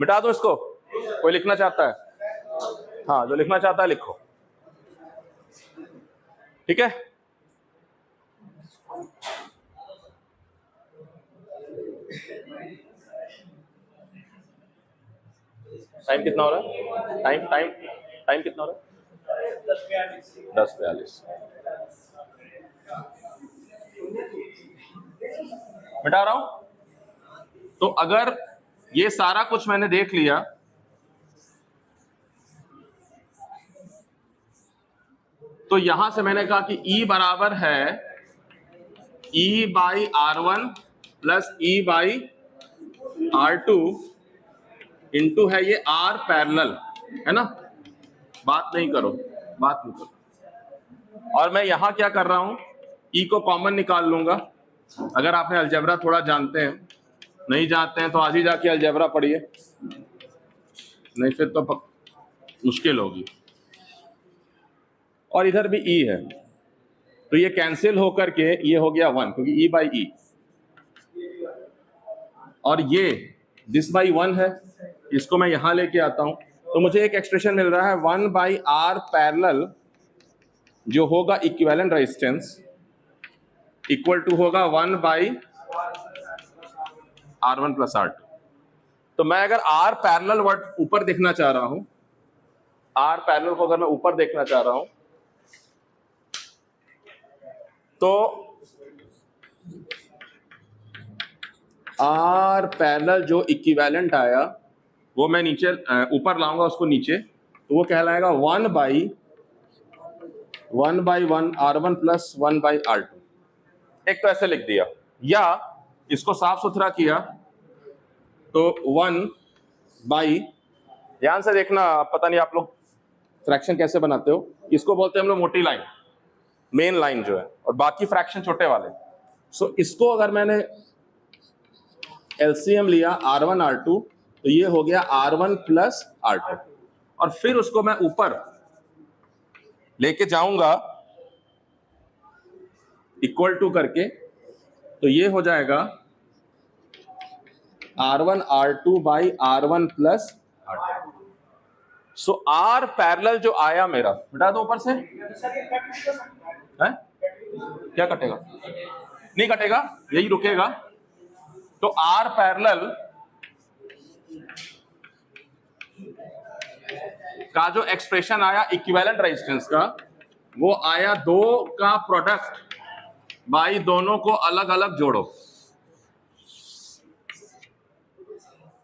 मिटा दो इसको, कोई लिखना चाहता है? हाँ, जो लिखना चाहता है लिखो, ठीक है? टाइम कितना हो रहा है? टाइम कितना हो रहा है? 10:42। मिटा रहा हूं। तो अगर ये सारा कुछ मैंने देख लिया, तो तो यहां से मैंने कहा कि E बराबर है E by R1 plus E by R2 into है ये R पैरेलल, है ना। बात नहीं करो। और मैं यहां क्या कर रहा हूं, E को कॉमन निकाल लूंगा। अगर आपने अलजेब्रा थोड़ा जानते हैं, नहीं जानते हैं तो आज ही जाके अलजेब्रा पढ़िए, नहीं फिर तो मुश्किल होगी। और इधर भी E है, तो ये कैंसिल होकर के ये हो गया 1, क्योंकि E बाई E। और ये दिस बाई 1 है, इसको मैं यहां लेके आता हूं, तो मुझे एक एक्सप्रेशन मिल रहा है 1 बाई R पैरेलल, जो होगा इक्विवेलेंट रेजिस्टेंस, इक्वल टू होगा 1 बाई R1 प्लस R2। तो मैं अगर R पैरेलल वर्ड ऊपर देखना चाह रहा हूं, R पैरेलल को अगर मैं ऊपर देखना चाह रहा हूं, तो R पैरेलल जो इक्विवेलेंट आया वो मैं नीचे ऊपर लाऊंगा उसको नीचे, तो वो कहलाएगा 1 by 1 R1 plus 1 by R2। एक तो ऐसे लिख दिया, या इसको साफ सुथरा किया तो 1 बाई, ध्यान से देखना, पता नहीं आप लोग फ्रैक्शन कैसे बनाते हो, इसको बोलते हैं हम लोग मोटी लाइन, मेन लाइन जो है, और बाकी फ्रैक्शन छोटे वाले। सो इसको अगर मैंने एलसीएम लिया R1 R2, तो ये हो गया R1 प्लस R2, और फिर उसको मैं ऊपर लेके जाऊंगा इक्वल टू करके, तो ये हो जाएगा R1 R2 by R1 plus R2। So R parallel जो आया मेरा, हटा दो ऊपर से, है क्या कटेगा, नहीं कटेगा, यही रुकेगा। तो R पैरेलल का जो एक्सप्रेशन आया इक्विवेलेंट रेजिस्टेंस का, वो आया 2 का प्रोडक्ट बाई दोनों को अलग अलग जोड़ो।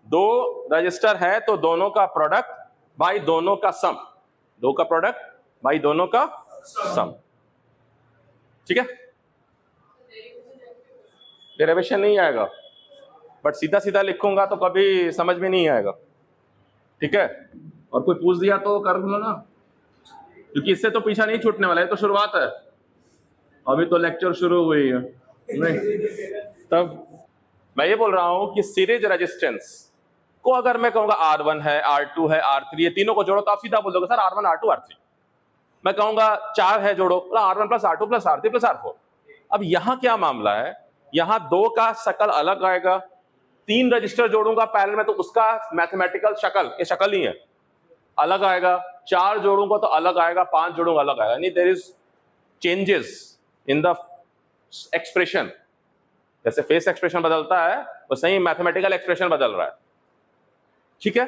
2 रजिस्टर है तो दोनों का प्रोडक्ट बाई दोनों का सम, 2 का प्रोडक्ट बाई दोनों का सम, ठीक है। डेरिवेशन नहीं आएगा, बट सीधा सीधा लिखूंगा तो कभी समझ में नहीं आएगा, ठीक है। और कोई पूछ दिया तो कर लो ना, क्योंकि इससे तो पीछा नहीं छूटने वाला है, तो शुरुआत है, अभी तो लेक्चर शुरू हुई है नहीं। तब मैं ये बोल रहा हूं कि सीरीज रेजिस्टेंस को अगर मैं कहूंगा R1 है, R2 है, R3, ये तीनों को जोड़ो, तो आप सीधा बोल दोगे सर R1 R2 R3। मैं कहूंगा 4 है, जोड़ो, R1 plus R2 plus R3 plus R4। अब यहां क्या मामला है, यहां 2 का शकल अलग आएगा, 3 रजिस्टर जोड़ूंगा पैरेलल में तो उसका मैथमेटिकल शकल, ये शकल ही है, अलग आएगा। 4 जोड़ूंगा तो अलग आएगा, 5 जोड़ूंगा अलग आएगा, यानी there is changes in the expression. जैसे फेस एक्सप्रेशन बदलता है वैसे ही मैथमेटिकल एक्सप्रेशन बदल रहा है, ठीक है।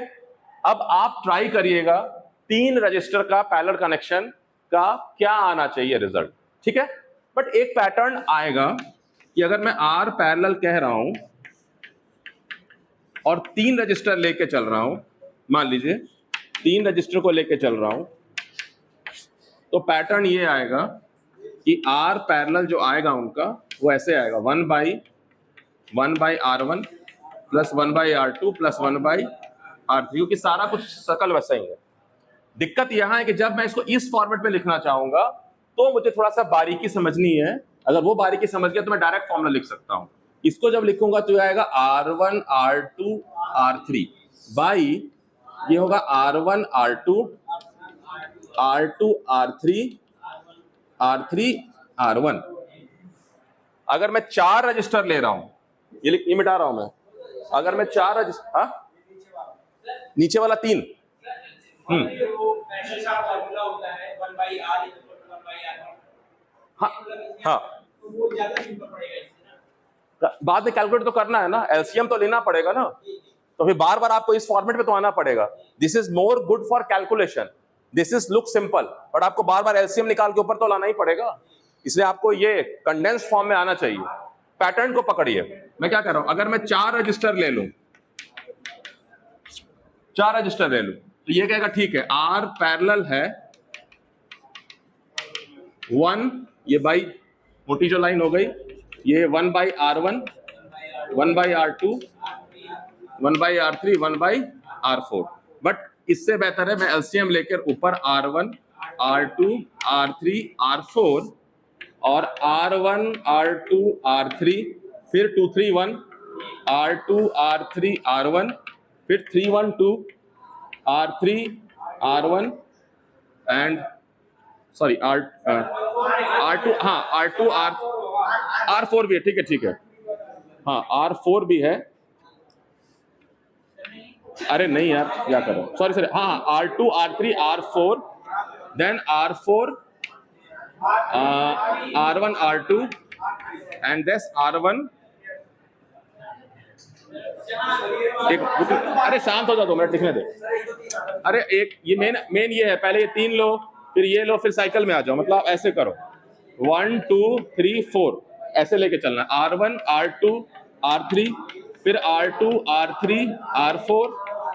अब आप ट्राई करिएगा 3 रजिस्टर का पैरेलल कनेक्शन का क्या आना चाहिए रिजल्ट, ठीक है। बट एक पैटर्न आएगा कि अगर मैं R पैरेलल कह रहा हूं और 3 रजिस्टर लेके चल रहा हूं, मान लीजिए 3 रजिस्टर को लेके चल रहा हूं, तो पैटर्न ये आएगा कि R पैरेलल जो आएगा उनका वो ऐसे आएगा 1 by R1 plus 1 by R2 plus 1 by R3, क्योंकि सारा कुछ सर्कल वैसा ही है। दिक्कत यहां है कि जब मैं इसको इस फॉर्मेट में लिखना चाहूंगा तो मुझे थोड़ा सा बारीकी समझनी है। अगर वो बारीकी समझ गया तो मैं डायरेक्ट फॉर्मूला लिख सकता हूं। इसको जब लिखूंगा तो आएगा R1 R2 R3 बाई ये होगा R1 R2 R2 R3 R3 R1। अगर मैं 4 रजिस्टर ले रहा हूं, ये मिटा रहा हूं मैं, अगर मैं 4 रजिस्टर, हाँ नीचे वाला 3, हाँ बाद में कैलकुलेट तो करना है ना, एलसीएम तो लेना पड़ेगा ना, तो फिर बार बार आपको इस फॉर्मेट में तो आना पड़ेगा। This is more good for calculation, this is look simple, but आपको बार बार एलसीएम निकाल के ऊपर तो लाना ही पड़ेगा, इसलिए आपको ये कंडेंस फॉर्म में आना चाहिए। पैटर्न को पकड़िए, मैं क्या कर रहा हूं, अगर मैं 4 रजिस्टर ले लूं, 4 रजिस्टर ले लूं, तो ये कहेगा ठीक है R पैरेलल है 1 ये बाई मोटी जो लाइन हो गई, ये 1/R1, 1/R2, 1/R3, 1/R4। But इससे बेहतर है मैं एलसीएम लेकर ऊपर R1, R2, R3, R4 और R1, R2, R3, फिर 2, 3, 1, R2, R3, R1, फिर 3, 1, 2, R3, R1 and sorry R2, हाँ R2, R4 भी है, ठीक है, हाँ R4 भी है। अरे नहीं यार, क्या करो, सॉरी, हाँ R2, R3, R4, then R4, R1, R2 and this R1। अरे शांत हो जाओ, 2 मिनट लिखने दे। अरे एक ये मेन ये है, पहले ये 3 लो, फिर ये लो, फिर साइकिल में आ जाओ, मतलब ऐसे करो 1, 2, 3, 4 ऐसे लेके चलना, R1, R2, R3, फिर R2, R3, R4,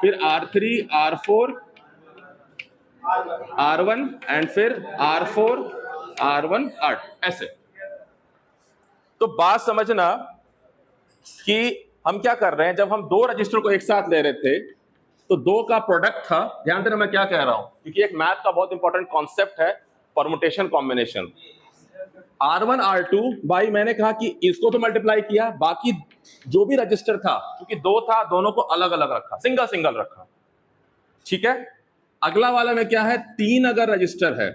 फिर R3, R4, R1 एंड फिर R4, R1, R2 ऐसे। तो बात समझना कि हम क्या कर रहे हैं, जब हम 2 रजिस्टर को एक साथ ले रहे थे तो 2 का प्रोडक्ट था। ध्यान देना मैं क्या कह रहा हूं, क्योंकि एक मैथ का बहुत इंपॉर्टेंट कॉन्सेप्ट है परमुटेशन कॉम्बिनेशन। R1, R2 भाई मैंने कहा कि इसको तो मल्टीप्लाई किया, बाकी जो भी रजिस्टर था, क्योंकि 2 था, दोनों को अलग अलग रखा, सिंगल सिंगल रखा, ठीक है। अगला वाला में क्या है, 3 अगर रजिस्टर है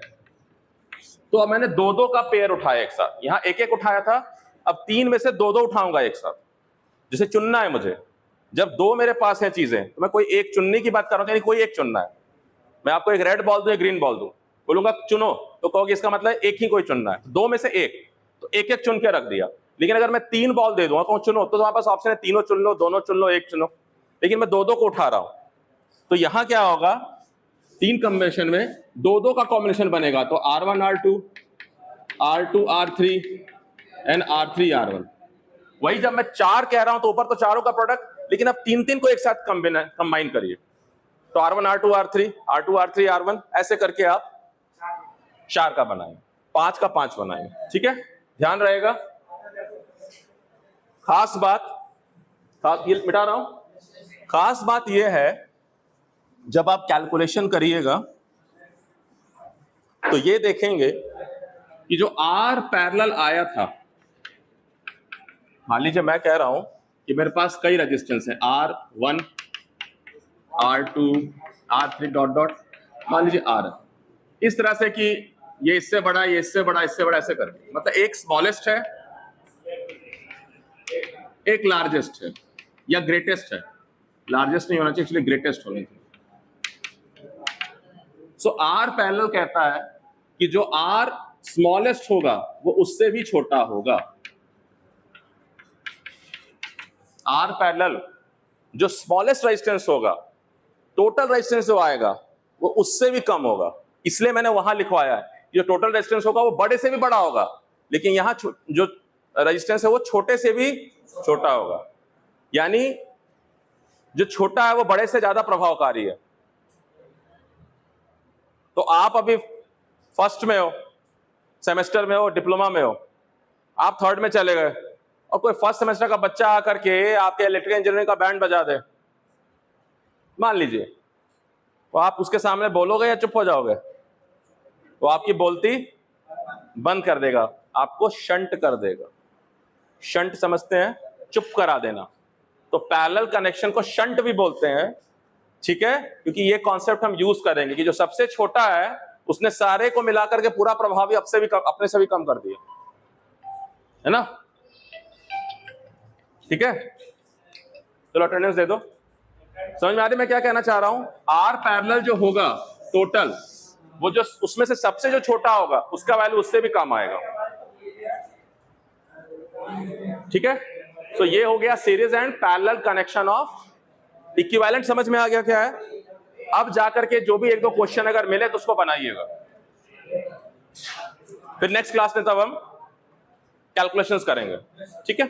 तो अब मैंने 2-2 का पेयर उठाया एक साथ, यहां 1-1 उठाया था, अब 3 में से 2-2 उठाऊंगा एक साथ, जिसे चुनना है मुझे। जब 2 मेरे पास है चीजें तो मैं कोई एक चुनने की बात कर रहा हूं, यानी कोई एक चुनना है। मैं आपको एक रेड बॉल दूं, एक ग्रीन बॉल दूं, बोलूंगा चुनो, तो कहोगे इसका मतलब एक ही कोई चुनना है, 2 में से एक, तो 1-1 चुन के रख दिया। लेकिन अगर मैं 3 बॉल दे दूंगा, कहूं चुनो, तो तुम्हारे पास ऑप्शन है तीनों चुन लो, दोनों चुन लो, एक चुनो। लेकिन मैं 2-2 को उठा रहा हूं, तो यहां क्या होगा, 3 कॉम्बिनेशन में 2-2 का कॉम्बिनेशन बनेगा, तो R1, R2, R2, R3 and R3, R1। वही जब मैं 4 कह रहा हूं तो ऊपर तो चारों का प्रोडक्ट, लेकिन अब 3-3 को एक साथ कंबाइन करिए, तो R1, R2, R3, R2, R3, R1 ऐसे करके आप 4 का बनाएं, 5 का 5 बनाएं, ठीक है। ध्यान रहेगा, खास बात ये मिटा रहा हूं, खास बात ये है जब आप कैलकुलेशन करिएगा तो ये देखेंगे कि जो R पैरेलल आया था, मान लीजिए मैं कह रहा हूं कि मेरे पास कई रेजिस्टेंस है, R1, R2, R3 dot dot, मान लीजिए R, इस तरह से कि ये इससे बड़ा, ये इससे बड़ा, इससे बड़ा, ऐसे करके, मतलब एक स्मॉलेस्ट है, एक लार्जेस्ट है, या ग्रेटेस्ट है। लार्जेस्ट नहीं होना चाहिए, एक्चुअली ग्रेटेस्ट होना चाहिए। सो R पैरेलल कहता है कि जो R स्मॉलेस्ट होगा वो उससे भी छोटा होगा। R पैरेलल जो स्मॉलेस्ट रेजिस्टेंस होगा, टोटल रेजिस्टेंस जो आएगा वो उससे भी कम होगा। इसलिए मैंने वहां लिखवाया है, जो टोटल रेजिस्टेंस होगा वो बड़े से भी बड़ा होगा, लेकिन यहां जो रेजिस्टेंस है वो छोटे से भी छोटा होगा। यानी जो छोटा है वो बड़े से ज्यादा प्रभावकारी है। तो आप अभी फर्स्ट में हो, सेमेस्टर में हो, डिप्लोमा में हो, आप थर्ड में चले गए और कोई फर्स्ट सेमेस्टर का बच्चा आकर के आपके इलेक्ट्रिकल इंजीनियरिंग का बैंड बजा दे, मान लीजिए, तो आप उसके सामने बोलोगे या चुप हो जाओगे? वो आपकी बोलती बंद कर देगा, आपको शंट कर देगा। शंट समझते हैं, चुप करा देना। तो पैरेलल कनेक्शन को शंट भी बोलते हैं, ठीक है, क्योंकि ये कॉन्सेप्ट हम यूज करेंगे कि जो सबसे छोटा है उसने सारे को मिलाकर के पूरा प्रभावी अपने से भी कम कर दिया, है ना? ठीक है, चलो अटेंडेंस दे दो। समझ में आ रही मैं क्या कहना चाह रहा हूं? R पैरेलल जो होगा टोटल, वो जो उसमें से सबसे जो छोटा होगा उसका वैल्यू उससे भी कम आएगा, ठीक है। तो ये हो गया series and parallel connection of equivalent. समझ में आ गया क्या है? अब जाकर के जो भी 1-2 क्वेश्चन अगर मिले तो उसको बनाइएगा, फिर नेक्स्ट क्लास में तब हम कैलकुलेशंस करेंगे, ठीक है।